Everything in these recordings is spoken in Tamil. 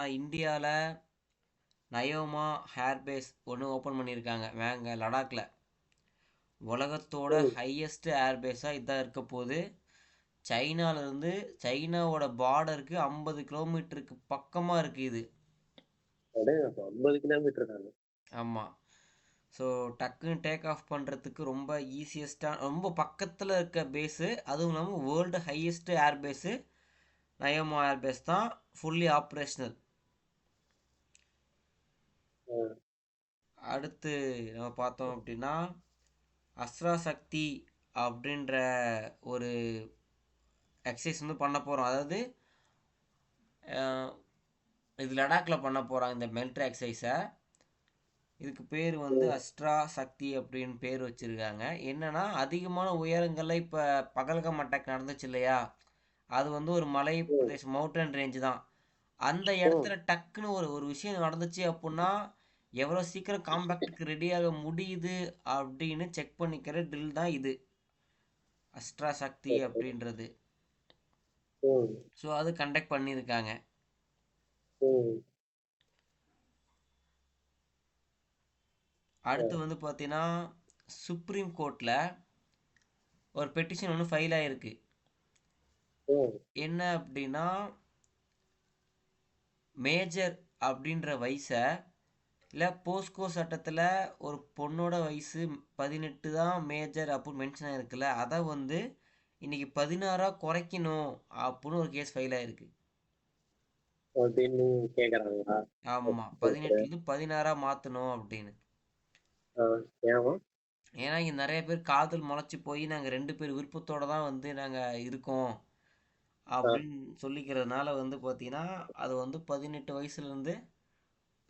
இந்தியாவில் நயோமா ஹேர்பேஸ் ஒன்று ஓப்பன் பண்ணியிருக்காங்க வேங்க லடாக்ல. உலகத்தோட ம். ஹையஸ்ட் ஏர்பேஸாக இதான் இருக்க போகுது. சைனாலேருந்து சைனாவோட பார்டருக்கு 50 கிலோமீட்டருக்கு பக்கமாக இருக்குது இது. அப்படியே 50 கிலோமீட்டர் தானே. ஆமாம். ஸோ டக்குன்னு டேக் ஆஃப் பண்ணுறதுக்கு ரொம்ப ஈஸியஸ்ட்டாக ரொம்ப பக்கத்தில் இருக்க பேஸு, அதுவும் இல்லாமல் வேர்ல்டு ஹையஸ்ட் ஏர்பேஸு நயோமா ஏர்பேஸ் தான். ஃபுல்லி ஆப்ரேஷ்னல். ம். அடுத்து நம்ம பார்த்தோம் அப்படின்னா அஸ்ரா சக்தி அப்படின்ற ஒரு எக்ஸசைஸ் வந்து பண்ண போகிறோம். அதாவது இது லடாக்கில் பண்ண போகிறாங்க இந்த மெல்ட்ரி எக்ஸசைஸை. இதுக்கு பேர் வந்து ம். அஸ்ட்ரா சக்தி அப்படின்னு பேர் வச்சுருக்காங்க. என்னென்னா அதிகமான உயரங்களில் இப்போ பகல்காம் அட்டாக் நடந்துச்சு இல்லையா, அது வந்து ஒரு மலை ம். பிரதேசம், மவுண்டன் ரேஞ்சு தான். அந்த ம். இடத்துல டக்குன்னு ஒரு ஒரு விஷயம் நடந்துச்சு அப்படின்னா எவ்வளோ சீக்கிரம் காம்பேக்டுக்கு ரெடியாக முடியுது அப்படின்னு செக் பண்ணிக்கிற ட்ரில் தான் இது அஸ்ட்ரா சக்தி சரி. அப்படின்றது. ம். ஸோ அது கண்டக்ட் பண்ணியிருக்காங்க. ம். அடுத்து வந்து பார்த்தீங்கன்னா சுப்ரீம் கோர்ட்டில் ஒரு பெட்டிஷன் ஒன்று ஃபைல் ஆகிருக்கு. ம். என்ன அப்படின்னா மேஜர் அப்படின்ற வயசை இல்லை போஸ்கோ சட்டத்தில் ஒரு பொண்ணோட வயசு 18 தான் மேஜர் அப்படின்னு மென்ஷன் ஆகிருக்குல்ல, அதை வந்து இன்னைக்கு 16 குறைக்கணும் அப்படின்னு ஒரு கேஸ் ஃபைல் ஆகிருக்கு. அப்படின்னு கேக்குறாங்களா? ஆமாம், ஓகே. 18லேருந்து 16 மாற்றணும் அப்படின்னு. ஆ, ஏமா? ஏன்னா இங்கே நிறைய பேர் காதல் முளைச்சி போய் நாங்கள் 2 பேர் விருப்பத்தோடு தான் வந்து நாங்கள் இருக்கோம் ஆ, அப்படின்னு சொல்லிக்கிறதுனால வந்து பார்த்தீங்கன்னா அது வந்து 18 வயசுலேருந்து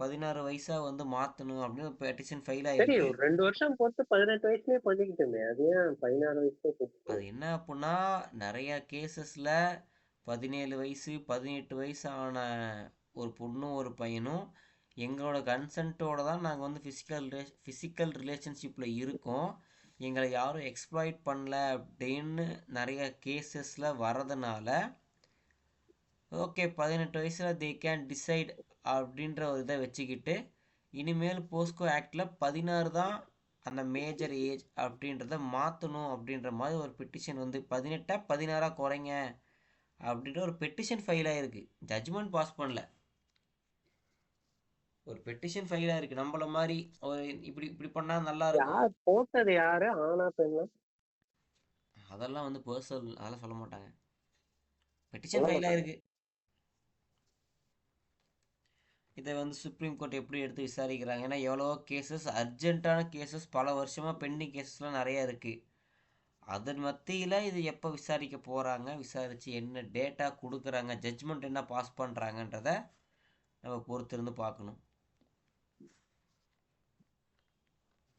16 வயசாக வந்து மாற்றணும் அப்படின்னு பெட்டிஷன் ஃபைல் சரி, ஆகிருக்கு. ஒரு 2 வருஷம் போட்டு 18 வயசுலயே பண்ணிக்கிட்டுமே, அது ஏன் 16 வயசுலயே போட்டு? அது என்ன அப்படின்னா நிறையா கேசஸில் 17 வயசு 18 வயசு ஆன ஒரு பொண்ணும் ஒரு பையனும் எங்களோட கன்சென்ட்டோட தான் நாங்கள் வந்து ஃபிசிக்கல் ரிலேஷன்ஷிப்பில் இருக்கோம், எங்களை யாரும் எக்ஸ்ப்ளாய்ட் பண்ணல அப்படின்னு நிறைய கேசஸில் வரதுனால ஓகே 18 வயசில் தே கேன் டிசைட் அப்படின்ற ஒரு இதை வச்சுக்கிட்டு இனிமேல் போஸ்கோ ஆக்டில் 16 தான் அந்த மேஜர் ஏஜ் அப்படின்றத மாற்றணும் அப்படின்ற மாதிரி ஒரு பெட்டிஷன் வந்து 18 16 குறைங்க அப்படின்ற ஒரு பெட்டிஷன் ஃபைல் ஆகிருக்கு. ஜட்ஜ்மெண்ட் பாஸ் பண்ணல, ஒரு பெட்டிஷன் ஃபைல் ஆகிருக்கு. நம்மள மாதிரி ஒரு இப்படி இப்படி பண்ணால் நல்லா இருக்கும். யார் போட்டது? யாரு, ஆனா பெண்ணா? அதெல்லாம் வந்து பர்சனல், அதெல்லாம் சொல்ல மாட்டாங்க. பெட்டிஷன் சொல்ல ஃபைல் மாட்டாங்க. ஆகிருக்கு. இதை வந்து சுப்ரீம் கோர்ட் எப்படி எடுத்து விசாரிக்கிறாங்க, ஏன்னா எவ்வளோ கேசஸ் அர்ஜென்ட்டான கேசஸ் பல வருஷமாக பெண்டிங் கேசஸ்லாம் நிறையா இருக்குது. அதன் மத்தியில் இது எப்போ விசாரிக்க போகிறாங்க, விசாரித்து என்ன டேட்டா கொடுக்குறாங்க, ஜட்ஜ்மெண்ட் என்ன பாஸ் பண்ணுறாங்கன்றத நம்ம பொறுத்திருந்து பார்க்கணும்.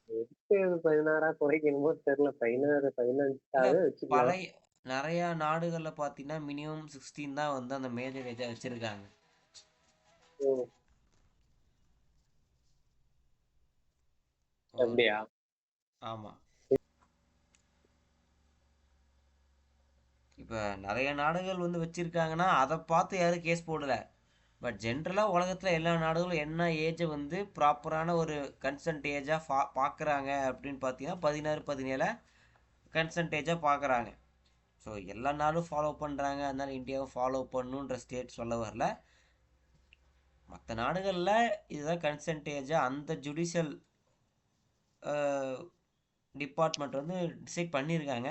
எதுக்கு இது 16 குறைக்கணுமோ தெரியல. 16 இல்லை 15ஆவே வச்சுக்கலாம். பழைய நிறையா நாடுகளில் பார்த்தீங்கன்னா மினிமம் 16 தான் வந்து அந்த மேஜர் ஏஜாக வச்சுருக்காங்க. ம். ஒரு அப்படியா? ஆமாம், இப்போ நிறைய நாடுகள் வந்து வச்சுருக்காங்கன்னா அதை பார்த்து யாரும் கேஸ் போடலை. பட் ஜென்ரலாக உலகத்தில் எல்லா நாடுகளும் என்ன ஏஜை வந்து ப்ராப்பரான ஒரு கன்சன்ட் ஏஜாக பார்க்குறாங்க அப்படின்னு பார்த்தீங்கன்னா 16 17 கன்சன்ட் ஏஜாக பார்க்குறாங்க. ஸோ எல்லா நாடும் ஃபாலோ பண்ணுறாங்க, அதனால் இந்தியாவும் ஃபாலோ பண்ணுன்ற ஸ்டேட் சொல்ல வரல. மற்ற நாடுகளில் இதுதான் கன்சன்ட் ஏஜாக அந்த ஜுடிஷியல் டிபார்ட்மெண்ட் வந்து டிசைட் பண்ணியிருக்காங்க.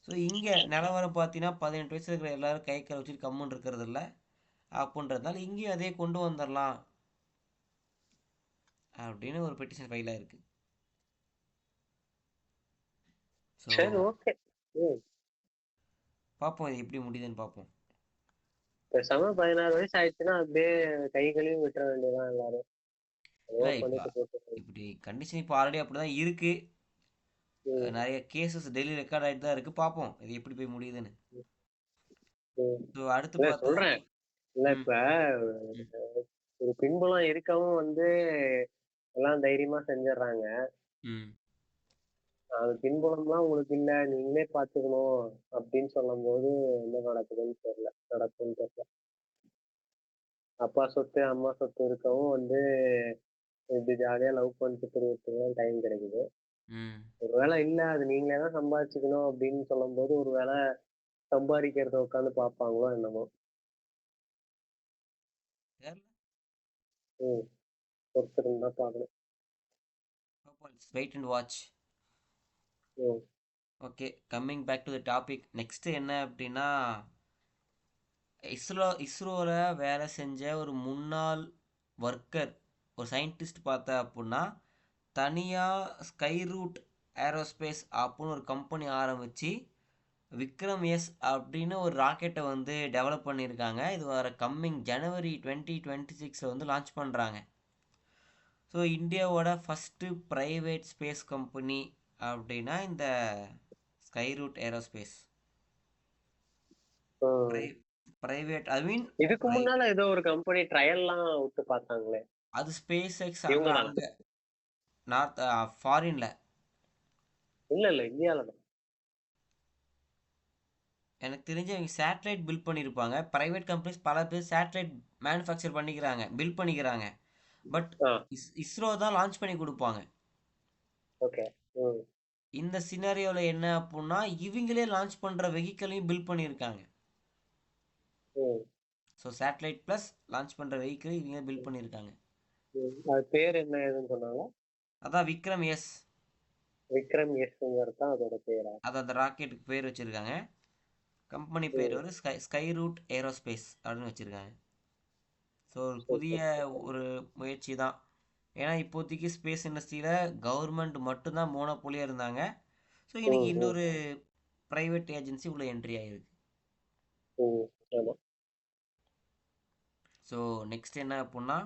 ஸோ இங்கே நிலவரம் பார்த்தீங்கன்னா 18 வயசு இருக்கிற எல்லோரும் கை கால் வச்சுட்டு கம்முன்னு இருக்கிறது இல்லை அப்படின்றதுனால இங்கேயும் அதே கொண்டு வந்துடலாம் அப்படின்னு ஒரு பெட்டிஷன் ஃபைல் ஆயிருக்கு. ஸோ சரி, ஓகே. ம். பார்ப்போம் இது எப்படி முடியுதுன்னு பார்ப்போம். பேசாம 16 வயசு ஆயிடுச்சுன்னா அப்படியே கை கழுவி விட்டுற வேண்டியதான் எல்லாரும். ஏதோ இல்லை இப்போ பண்ணிட்டு போட்டு. இப்படி கண்டிஷன் இப்போ ஆல்ரெடி அப்படி தான் இருக்குது. ம். நிறைய கேசஸ் டெய்லி ரெக்கார்ட் ஆகிட்டு தான் இருக்குது. பார்ப்போம் இது எப்படி போய் முடியுதுன்னு. ம். ஸோ அடுத்து இல்ல பார்த்தோம். சொல்றேன். இல்ல ம். இப்ப ம். ஒரு பின்புலம் இருக்கவும் வந்து எல்லாம் தைரியமா செஞ்சிடறாங்க. ம். அது பின்புலம்லாம் உங்களுக்கு இல்ல, நீங்களே பாத்துக்கணும் அப்படின்னு சொல்லும் போது என்ன நடக்குதுன்னு தெரியல, நடக்கும்னு தெரியல. அப்பா சொத்து அம்மா சொத்து இருக்கவும் வந்து இப்படி ஜாலியா லவ் பண்ணிட்டு பிரியறதுக்குலாம் டைம் கிடைக்குது. ம் ஒருவேளை இல்ல அது நீங்களே தான் சம்பாதிச்சுக்கணும் அப்படின்னு சொல்லும்போது ஒருவேளை சம்பாதிக்கிறத உட்காந்து பார்ப்பாங்களோ என்னமோ. தெரியல. ம். பொறுத்திருந்து தான் பார்க்கணும். Wait and watch. ம். Okay, coming back to the topic. Next என்ன அப்படின்னா, இஸ்ரோவில் வேலை செஞ்ச ஒரு முன்னாள் ஒர்க்கர், ஒரு சயின்டிஸ்ட் பார்த்தா அப்படின்னா தனியாக ஸ்கை ரூட் ஏரோஸ்பேஸ் அப்படின்னு ஒரு கம்பெனி ஆரம்பித்து விக்ரம் எஸ் அப்படின்னு ஒரு ராக்கெட்டை வந்து டெவலப் பண்ணியிருக்காங்க. இது வர கம்மிங் ஜனவரி 2026 வந்து லான்ச் பண்ணுறாங்க. ஸோ இந்தியாவோட ஃபஸ்ட்டு ப்ரைவேட் ஸ்பேஸ் கம்பெனி அப்படின்னா இந்த ஸ்கை ரூட் ஏரோஸ்பேஸ். ம். ப்ரைவேட் ஐ மீன் இதுக்கு முன்னால ஏதோ ஒரு கம்பெனி ட்ரையல்லாம் விட்டு பார்த்தாங்களே, அது ஸ்பேஸ் எக்ஸ் இவங்க அங்கே தான். அங்கே நார்த் ஃபாரினில். இல்ல இல்ல இந்தியால தான். எனக்கு தெரிஞ்சு அவங்க சேட்டலைட் பில்ட் பண்ணியிருப்பாங்க. ப்ரைவேட் கம்பெனிஸ் பல பேர் சேட்டலைட் மேனுஃபேக்சர் பண்ணிக்கிறாங்க, பில்ட் பண்ணிக்கிறாங்க. பட் ஆ. இஸ்ரோ தான் லான்ச் பண்ணி கொடுப்பாங்க. ஓகே. ம். இந்த சினாரியோவில் என்ன அப்படின்னா இவங்களே லான்ச் பண்ணுற வெஹிக்கலையும் பில்ட் பண்ணியிருக்காங்க. ம். ஸோ சேட்டலைட் ப்ளஸ் லான்ச் பண்ணுற வெஹிக்கிளை இவங்களே பில்ட் பண்ணியிருக்காங்க. ம். அது பேர் என்ன ஏதுன்னு சொன்னாங்க? அதான் விக்ரம் எஸ். விக்ரம் எஸ்ங்கிறது தான் அதோட பேரா? அது அந்த ராக்கெட்டுக்கு பேர் வச்சுருக்காங்க. கம்பெனி பேர் ம். வந்து ஸ்கை ரூட் ஏரோஸ்பேஸ் அப்படின்னு வச்சுருக்காங்க. ஸோ ஒரு புதிய சூப்பர் சூப்பர். ஒரு முயற்சி தான். ஏன்னா இப்போதைக்கு ஸ்பேஸ் இண்டஸ்ட்ரியில் கவர்மெண்ட் மட்டும்தான் மோனோபோலியாக இருந்தாங்க. ஸோ இன்னைக்கு ம். ம். இன்னொரு ப்ரைவேட் ஏஜென்சி உள்ள என்ட்ரி ஆகிருக்கு. ம். ஆமா. ஸோ நெக்ஸ்ட் என்ன அப்படின்னா,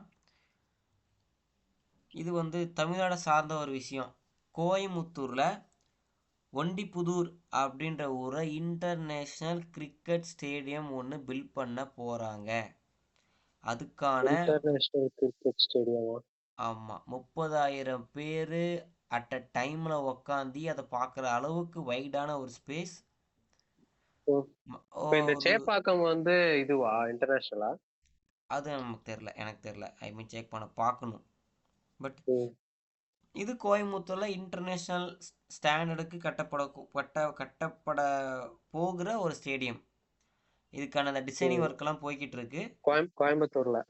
இது வந்து தமிழ்நாடை சார்ந்த ஒரு விஷயம். கோயமுத்தூரில் ஒண்டிப்புதூர் அப்படின்ற ஊரை இன்டர்நேஷ்னல் கிரிக்கெட் ஸ்டேடியம் ஒன்று பில்ட் பண்ண போகிறாங்க. அதுக்கான இன்டர்நேஷனல் கிரிக்கெட் ஸ்டேடியமா? ஆமாம் 30,000 பேர் அட் அ டைமில் உக்காந்து அதை பார்க்குற அளவுக்கு வைடான ஒரு ஸ்பேஸ். இப்ப இந்த ஒரு சேப்பாக்கம் வந்து இதுவா இன்டர்நேஷனலா? அது நமக்கு தெரில, எனக்கு தெரில. ஐ மீன் செக் பண்ண பார்க்கணும். பட் ம். இது கோயம்புத்தூரில் இன்டர்நேஷ்னல் ஸ்டாண்டர்டுக்கு கட்டப்பட போகிற ஒரு ஸ்டேடியம். இதுக்கான அந்த டிசைனிங் ம். ஒர்க்கெல்லாம் போய்கிட்டு இருக்கு. கோயம்புத்தூர்ல.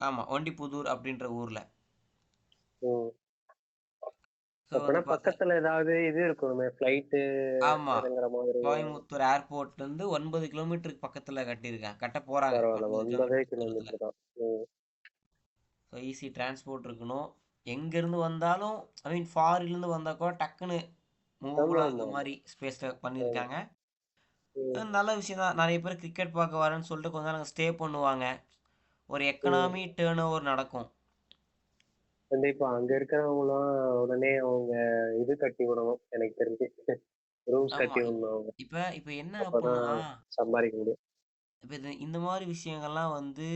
ஆமாம், ஒண்டிப்புதூர் அப்படின்ற ஊரில். ம். ஸோ அப்பனா வந்து பார்த்தா பக்கத்துல ஏதாவது இது இருக்கணுமே, ஃபிளைட்டு ஆமாம், இறங்குற மாதிரி. கோயம்புத்தூர் ஏர்போர்ட்லேருந்து 9 கிலோமீட்டருக்கு பக்கத்தில் கட்டியிருக்கேன், கட்ட போகிறாங்க பரவாயில்ல, 9 9 கிலோமீட்டர் தூரத்தில். கிலோமீட்டர் தான். ம். ஸோ ஈஸி டிரான்ஸ்போர்ட் இருக்கணும். எங்கேருந்து வந்தாலும் ஐ மீன் ஃபாரின்லேருந்து வந்தால் கூட டக்குன்னு ஆமா மூவபுளாக ஆமா அந்த ஆமா. மாதிரி ஸ்பேஸில் ஆமா. பண்ணியிருக்காங்க. ம். நல்ல விஷயம் தான். நிறைய பேர் கிரிக்கெட் பார்க்க வரேன்னு சொல்லிட்டு கொஞ்ச நாள் ஸ்டே பண்ணுவாங்க. ஒரு ம். எக்கனாமி டேர்ன் ஓவர் நடக்கும். கண்டிப்பா அங்க இருக்கிறவங்களாம் உடனே அவங்க இது கட்டி விடணும் எனக்கு தெரிஞ்சு. ரூம்ஸ் கட்டி ஆமாம். விடணும் அவங்க. இப்போ இப்போ என்ன அப்பதான் அப்படின்னா, சம்பாதிக்க முடியும். இப்போ இந்த மாதிரி விஷயங்கள்லாம் வந்து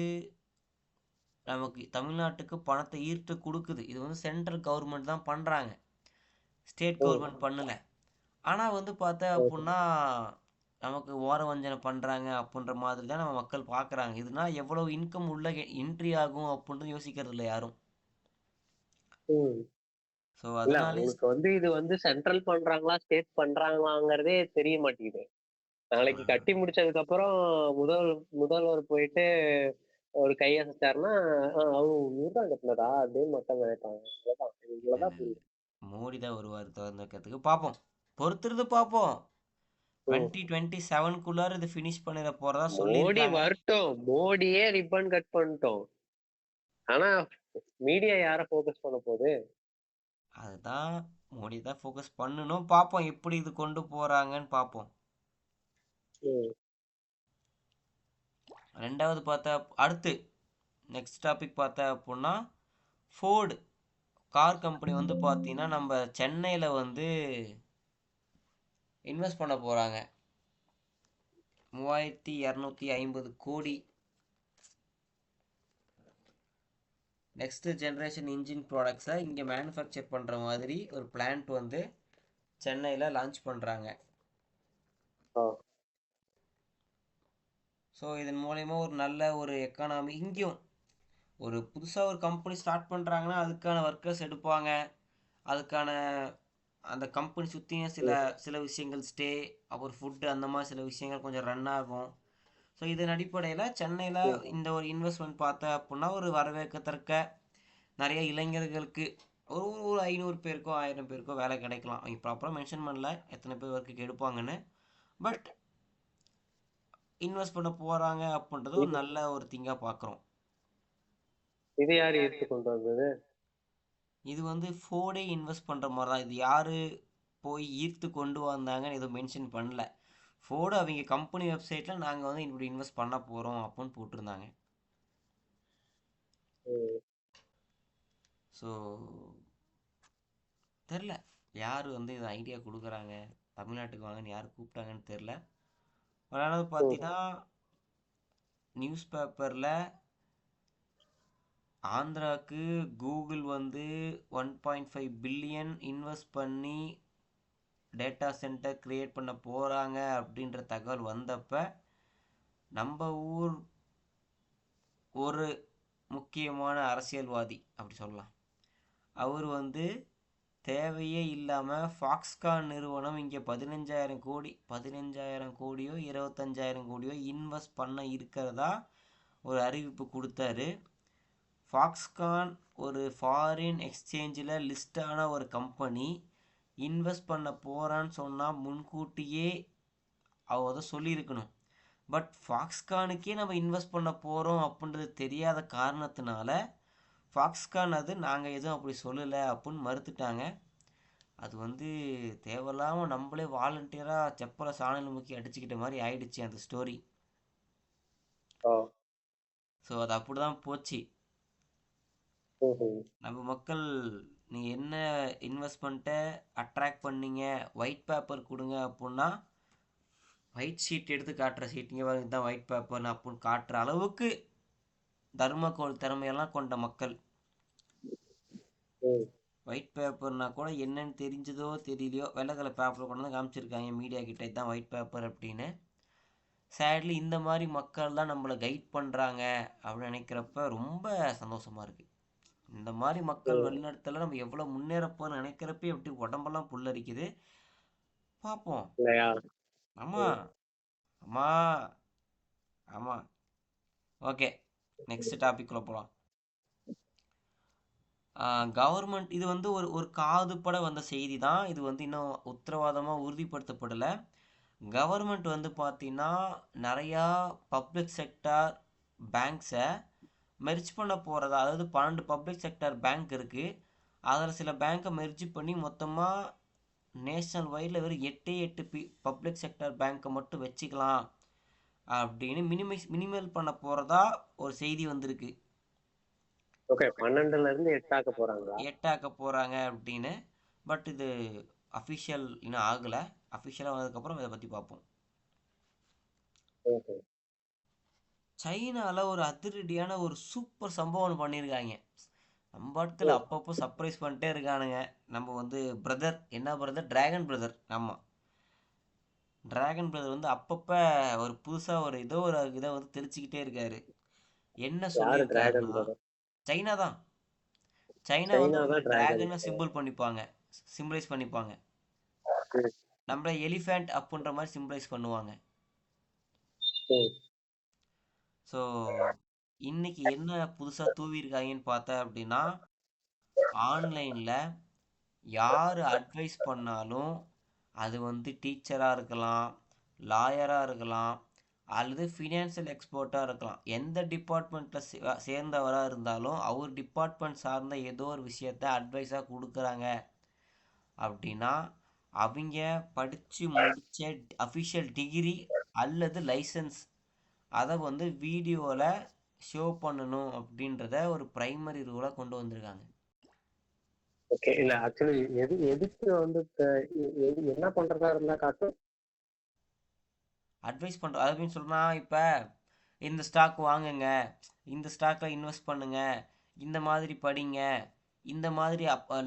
நமக்கு தமிழ்நாட்டுக்கு பணத்தை ஈர்த்து கொடுக்குது. இது வந்து சென்ட்ரல் கவர்மெண்ட் தான் பண்ணுறாங்க, ஸ்டேட் ம். கவர்மெண்ட் பண்ணல. ஆனால் வந்து பார்த்தா ஓகே. அப்படின்னா நமக்கு ஓர வஞ்சனை பண்ணுறாங்க அப்படின்ற மாதிரி தான் நம்ம மக்கள் பார்க்குறாங்க. இதுனா எவ்வளோ இன்கம் உள்ள என்ட்ரி ஆகும் அப்படின்றது யோசிக்கிறது இல்லை யாரும். ம். ஸோ இல்ல அதனாலே அவங்களுக்கு வந்து இது வந்து சென்ட்ரல் பண்றாங்களா ஸ்டேட் பண்றாங்களாங்கிறதே தெரிய மாட்டேங்குது. நாளைக்கு கட்டி முடிச்சதுக்கு அப்புறம் முதல் முதல்வர் போயிட்டு ஒரு கையசைச்சாருன்னா இவர்தான் கட்டினதா அப்படின்னு மக்கள் நினைப்பாங்க. அவ்வளவுதான். இவ்வளவுதான் புரியுது. மோடி தான் வருவார் திறந்துக்கிறதுக்கு. பார்ப்போம், பொறுத்திருந்து பார்ப்போம். ம். 2027க்குள்ளார இது ஃபினிஷ் பண்ணிட போகிறதா மோடி சொல்லியிருக்காங்க. வரட்டும், மோடியே ரிப்பன் கட் பண்ணிட்டோம். ஆனா மீடியா யார ஃபோக்கஸ் பண்ண போகுது? அதுதான், மோடி தான் ஃபோக்கஸ் பண்ணணும். பார்ப்போம் எப்படி இது கொண்டு போகிறாங்கன்னு பார்ப்போம். ம். ரெண்டாவது பார்த்தா அடுத்து நெக்ஸ்ட் டாபிக் பார்த்தா அப்படின்னா, ஃபோர்டு கார் கம்பெனி வந்து பார்த்தீங்கன்னா நம்ம சென்னையில் வந்து இன்வெஸ்ட் பண்ண போகிறாங்க. 3250 கோடி. நெக்ஸ்ட் ஜென்ரேஷன் இன்ஜின் ப்ராடக்ட்ஸை இங்கே மேனுஃபேக்சர் பண்ணுற மாதிரி ஒரு பிளான்ட் வந்து சென்னையில் லான்ச் பண்ணுறாங்க. ஆ. ஸோ இதன் மூலயமா ஒரு நல்ல ஒரு எக்கானமி இங்கேயும் ஒரு புதுசாக ஒரு கம்பெனி ஸ்டார்ட் பண்ணுறாங்கன்னா அதுக்கான ஒர்க்கர்ஸ் எடுப்பாங்க. அதுக்கான அந்த கம்பெனி சுற்றியும் சில ம், சில விஷயங்கள் ஸ்டே, அப்புறம் ஃபுட்டு அந்த மாதிரி சில விஷயங்கள் கொஞ்சம் ரன் ஆகும். ஸோ இதன் அடிப்படையில் சென்னையில் ம். இந்த ஒரு இன்வெஸ்ட்மெண்ட் பார்த்த அப்படின்னா ஒரு வரவேற்கத்தக்க நிறைய இளைஞர்களுக்கு ஒரு ஒரு 500 பேருக்கோ 1000 பேருக்கோ வேலை கிடைக்கலாம். அவங்க ப்ராப்பராக மென்ஷன் பண்ணல எத்தனை பேர் ஒர்க்குக்கு எடுப்பாங்கன்னு. பட் இன்வெஸ்ட் பண்ண போகிறாங்க அப்படின்றது ஒரு இது நல்ல ஒரு திங்காக பார்க்குறோம். இது யாரு ஈர்த்து கொண்டு வந்தது? இது வந்து ஃபோர்டே இன்வெஸ்ட் பண்ணுற மாதிரி தான். இது யார் போய் ஈர்த்து கொண்டு வந்தாங்கன்னு எதுவும் மென்ஷன் பண்ணல. ஃபோர்டு அவங்க கம்பெனி வெப்சைட்டில் நாங்கள் வந்து இப்படி இன்வெஸ்ட் பண்ண போகிறோம் அப்படின்னு போட்டிருந்தாங்க. ம், ஸோ தெரில யார் வந்து இது ஐடியா கொடுக்குறாங்க, தமிழ்நாட்டுக்கு வாங்கன்னு யார் கூப்பிட்டாங்கன்னு தெரில. அதனால ம். பார்த்தீங்கன்னா நியூஸ் பேப்பரில் ஆந்திராவுக்கு கூகுள் வந்து 1.5 பில்லியன் இன்வெஸ்ட் பண்ணி டேட்டா சென்டர் க்ரியேட் பண்ண போகிறாங்க அப்படின்ற தகவல் வந்தப்போ நம்ம ஊர் ஒரு முக்கியமான அரசியல்வாதி அப்படி சொல்லலாம், அவர் வந்து தேவையே இல்லாமல் ஃபாக்ஸ்கான் நிறுவனம் இங்கே 15,000 கோடியோ 25,000 கோடியோ இன்வெஸ்ட் பண்ண இருக்கிறதா ஒரு அறிவிப்பு கொடுத்தாரு. ஃபாக்ஸ்கான் ஒரு ஃபாரின் எக்ஸ்சேஞ்சில் லிஸ்டான ஒரு கம்பெனி. இன்வெஸ்ட் பண்ண போகிறான்னு சொன்னால் முன்கூட்டியே அவ அதை சொல்லியிருக்கணும். பட் ஃபாக்ஸ்கானுக்கே நம்ம இன்வெஸ்ட் பண்ண போகிறோம் அப்படின்றது தெரியாத காரணத்தினால ஃபாக்ஸ்கான் அது நாங்கள் எதுவும் அப்படி சொல்லலை அப்படின்னு மறுத்துட்டாங்க. அது வந்து தேவையில்லாமல் நம்மளே வாலண்டியராக செப்பலை சாணல் முக்கி அடிச்சுக்கிட்ட மாதிரி ஆயிடுச்சு அந்த ஸ்டோரி. ஆ. ஸோ அது அப்படி தான் போச்சு. ம்ஹும். நம்ம மக்கள் நீங்கள் என்ன இன்வெஸ்ட்மெண்ட்டை அட்ராக்ட் பண்ணீங்க, ஒயிட் பேப்பர் கொடுங்க அப்படின்னா ஒயிட் ஷீட் எடுத்து காட்டுற ஷீட்டிங்க இதுதான் ஒயிட் பேப்பர்னு அப்படின்னு காட்டுற அளவுக்கு தர்மக்கோள் திறமையெல்லாம் கொண்ட மக்கள். ம். ஒயிட் பேப்பர்னா கூட என்னன்னு தெரிஞ்சதோ தெரியலையோ வெள்ளை கலர் பேப்பர் கொண்டு வந்து காமிச்சிருக்காங்க மீடியா கிட்ட, இதுதான் ஒயிட் பேப்பர் அப்படின்னு. சேட்லி இந்த மாதிரி மக்கள் தான் நம்மளை கைட் பண்ணுறாங்க அப்படின்னு நினைக்கிறப்ப ரொம்ப சந்தோஷமாக இருக்குது. இந்த மாதிரி மக்கள் ம். வழிநடத்தல நம்ம எவ்வளோ முன்னேறப்போன்னு நினைக்கிறப்ப எப்படி உடம்பெல்லாம் புல்லரிக்குது. பார்ப்போம். இல்லையா? ஆமா ம். ஆமா ஆமா. ஓகே, நெக்ஸ்ட் டாபிக்குள்ளே போகலாம். கவர்மெண்ட் இது வந்து ஒரு ஒரு காதுபட வந்த செய்தி தான். இது வந்து இன்னும் உத்தரவாதமாக உறுதிப்படுத்தப்படலை. கவர்மெண்ட் வந்து பார்த்தீங்கன்னா நிறையா பப்ளிக் செக்டார் பேங்க்ஸை மெர்ஜ் பண்ண போகிறதா, அதாவது 12 பப்ளிக் செக்டார் பேங்க் இருக்குது. அதில் சில பேங்க்கை மெர்ஜ் பண்ணி மொத்தமாக நேஷனல் வைடில் வெறும் 8 பப்ளிக் செக்டார் பேங்க்கை மட்டும் வச்சுக்கலாம் அப்படின்னு மினிமல் பண்ண போகிறதா ஒரு செய்தி வந்திருக்கு. ஓகே, 12ல இருந்து 8 ஆக்க போறாங்களா? 8 ஆக்க போகிறாங்க அப்படின்னு. பட் இது அஃபிஷியல் இன்னும் ஆகலை. அஃபிஷியலாக வந்ததுக்கப்புறம் இதை பற்றி பார்ப்போம். ஓகே. சைனாவில் ஒரு அதிரடியான ஒரு சூப்பர் சம்பவம் பண்ணியிருக்காங்க. நம்ம ஆட்கள் ம். அப்பப்போ சர்ப்ரைஸ் பண்ணிட்டே இருக்கானுங்க. நம்ம வந்து பிரதர், என்ன பிரதர், டிராகன் பிரதர். ஆமாம், டிராகன் பிரதர் வந்து அப்பப்போ ஒரு புதுசாக ஒரு இதை வந்து தெரிச்சுக்கிட்டே இருக்காரு. என்ன யாரு டிராகன் சொல்லியிருக்காருன்னா, பிரதர்? சைனா தான். சைனா வந்து சைனா ஒரு தான் டிராகன். டிராகனை சிம்பிளைஸ் பண்ணிப்பாங்க. ம். நம்மள எலிஃபேண்ட் அப்படின்ற மாதிரி சிம்பிளைஸ் பண்ணுவாங்க. ம். ஸோ இன்னைக்கு என்ன புதுசாக தூவிருக்காங்கன்னு பார்த்தா அப்படின்னா, ஆன்லைனில் யார் அட்வைஸ் பண்ணாலும் அது வந்து டீச்சராக இருக்கலாம், லாயராக இருக்கலாம், அல்லது ஃபினான்ஷியல் எக்ஸ்பர்ட்டாக இருக்கலாம். எந்த டிபார்ட்மெண்ட்டில் சேர்ந்தவராக இருந்தாலும் அவர் டிபார்ட்மெண்ட் சார்ந்த ஏதோ ஒரு விஷயத்த அட்வைஸாக கொடுக்குறாங்க அப்படின்னா அவங்க படித்து முடித்த அஃபிஷியல் டிகிரி அல்லது லைசன்ஸ் அதை வந்து வீடியோவில் ஷோ பண்ணணும் அப்படின்றத ஒரு ப்ரைமரி ரூலாக கொண்டு வந்திருக்காங்க. ஓகே. இல்ல ஆக்சுவலி எதுக்கு வந்து என்ன பண்றதா இருந்தா காட்டும்? அட்வைஸ் பண்ணுறோம் அப்படின்னு சொன்னால், இப்போ இந்த ஸ்டாக் வாங்குங்க, இந்த ஸ்டாக்கில் இன்வெஸ்ட் பண்ணுங்க, இந்த மாதிரி படிங்க, இந்த மாதிரி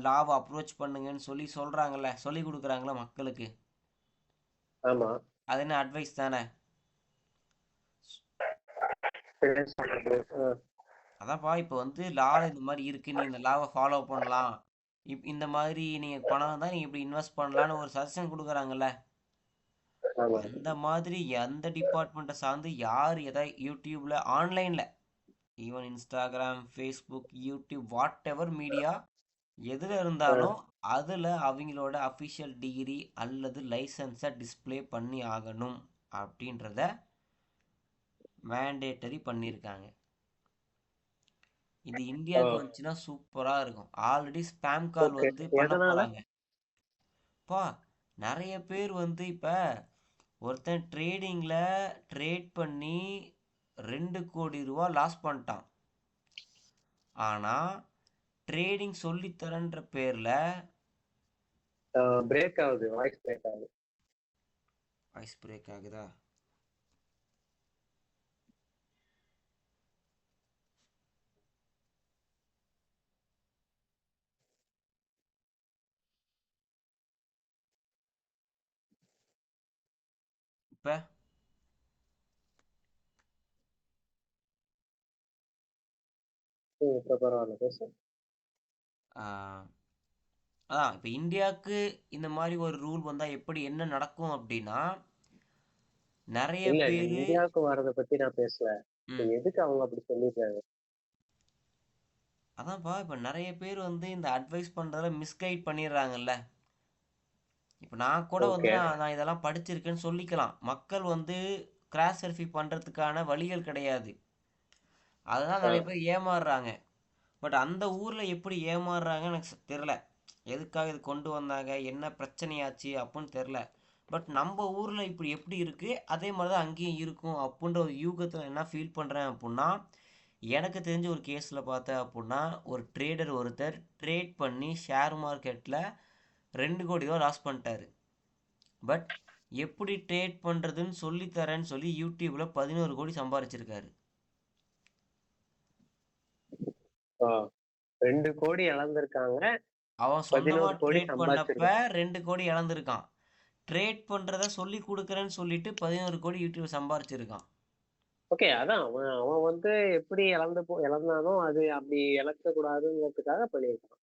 லாவை அப்ரோச் பண்ணுங்கன்னு சொல்கிறாங்கல்ல, சொல்லி கொடுக்குறாங்களே மக்களுக்கு. ஆமா. அது என்ன அட்வைஸ் தானே. சரி, சொல்றது. அதான்ப்பா இப்போ வந்து லால இந்த மாதிரி இருக்கு, நீ இந்த லாவை ஃபாலோ பண்ணலாம், இந்த மாதிரி நீங்க பணம் தான் நீங்க இப்படி இன்வெஸ்ட் பண்ணலான்னு ஒரு சஜஷன் கொடுக்குறாங்கல்ல. ஆமா. அந்த மாதிரி எந்த டிபார்ட்மெண்ட்டை சார்ந்து யார் எதை யூடியூப்ல ஆன்லைன்ல, even Instagram, Facebook, YouTube, what ever media எதில் இருந்தாலும் அதில் அவங்களோட அஃபிஷியல் டிகிரி அல்லது லைசன்ஸை டிஸ்ப்ளே பண்ணி ஆகணும் அப்படின்றத மேண்டேட்டரி பண்ணியிருக்காங்க. இது இந்தியாவுக்கு வந்துச்சுன்னா சூப்பராக இருக்கும். Already spam call okay. வந்து பண்ண எதனால? போகிறாங்க. பா நிறைய பேர் வந்து இப்போ ஒருத்தன் ட்ரேடிங்கில் ட்ரேட் பண்ணி 2 கோடி ரூபா லாஸ் பண்ணிட்டான். ஆனால் ட்ரேடிங் சொல்லித்தரன்ற பேரில் பிரேக் ஆகுது, வாய்ஸ் பிரேக் ஆகுது. வாய்ஸ் பிரேக் ஆகுதா? இப்போ இப்ப பரவாயில்ல, பேசு. அதான் இப்போ இந்தியாவுக்கு இந்த மாதிரி ஒரு ரூல் வந்தால் எப்படி என்ன நடக்கும் அப்படின்னா, நிறைய இல்ல இல்ல, பேர் இந்தியாவுக்கு வர்றத பத்தி நான் பேசல. எதுக்கு அவங்க அப்படி சொல்லிருக்காங்க? அதான்ப்பா இப்போ நிறைய பேர் வந்து இந்த அட்வைஸ் பண்ணுறதுல மிஸ்கைட் பண்ணிடுறாங்கல்ல. இப்போ நான் கூட வந்து ஓகே. நான் இதெல்லாம் படிச்சிருக்கேன்னு சொல்லிக்கலாம். மக்கள் வந்து கிராஸ் வெரிஃபை பண்ணுறதுக்கான வழிகள் கிடையாது. அதனால் நிறைய பேர் ஏமாறுறாங்க. பட் அந்த ஊரில் எப்படி ஏமாறுறாங்கன்னு எனக்கு தெரில. எதுக்காக இது கொண்டு வந்தாங்க, என்ன பிரச்சனையாச்சு அப்படின்னு தெரில. பட் நம்ம ஊரில் இப்படி எப்படி இருக்குது அதே மாதிரி தான் அங்கேயும் இருக்கும் அப்படின்ற ஒரு யூகத்தில் என்ன ஃபீல் பண்ணுறேன் அப்படின்னா, எனக்கு தெரிஞ்ச ஒரு கேஸில் பார்த்தேன் அப்படின்னா, ஒரு ட்ரேடர் ஒருத்தர் ட்ரேட் பண்ணி ஷேர் மார்க்கெட்டில் 2 கோடி ரூபா லாஸ் பண்ணிட்டாரு. பட் எப்படி ட்ரேட் பண்ணுறதுன்னு சொல்லித்தரேன்னு சொல்லி யூடியூப்பில் 11 கோடி சம்பாரிச்சிருக்காரு. 2 கோடி இழந்திருக்காங்க, அவன் சொந்தமாக 11 கோடி ட்ரேட் பண்ணப்ப சம்பாதிச்சிருக்காங்க. 2 கோடி இழந்திருக்கான். ட்ரேட் பண்ணுறத சொல்லி கொடுக்குறேன்னு சொல்லிட்டு 11 கோடி யூடியூப் சம்பாரிச்சிருக்கான். ஓகே, அதான் அவன் அவன் வந்து எப்படி இழந்தானோ அது அப்படி இழக்க கூடாதுங்கிறதுக்காக பண்ணியிருக்கான்.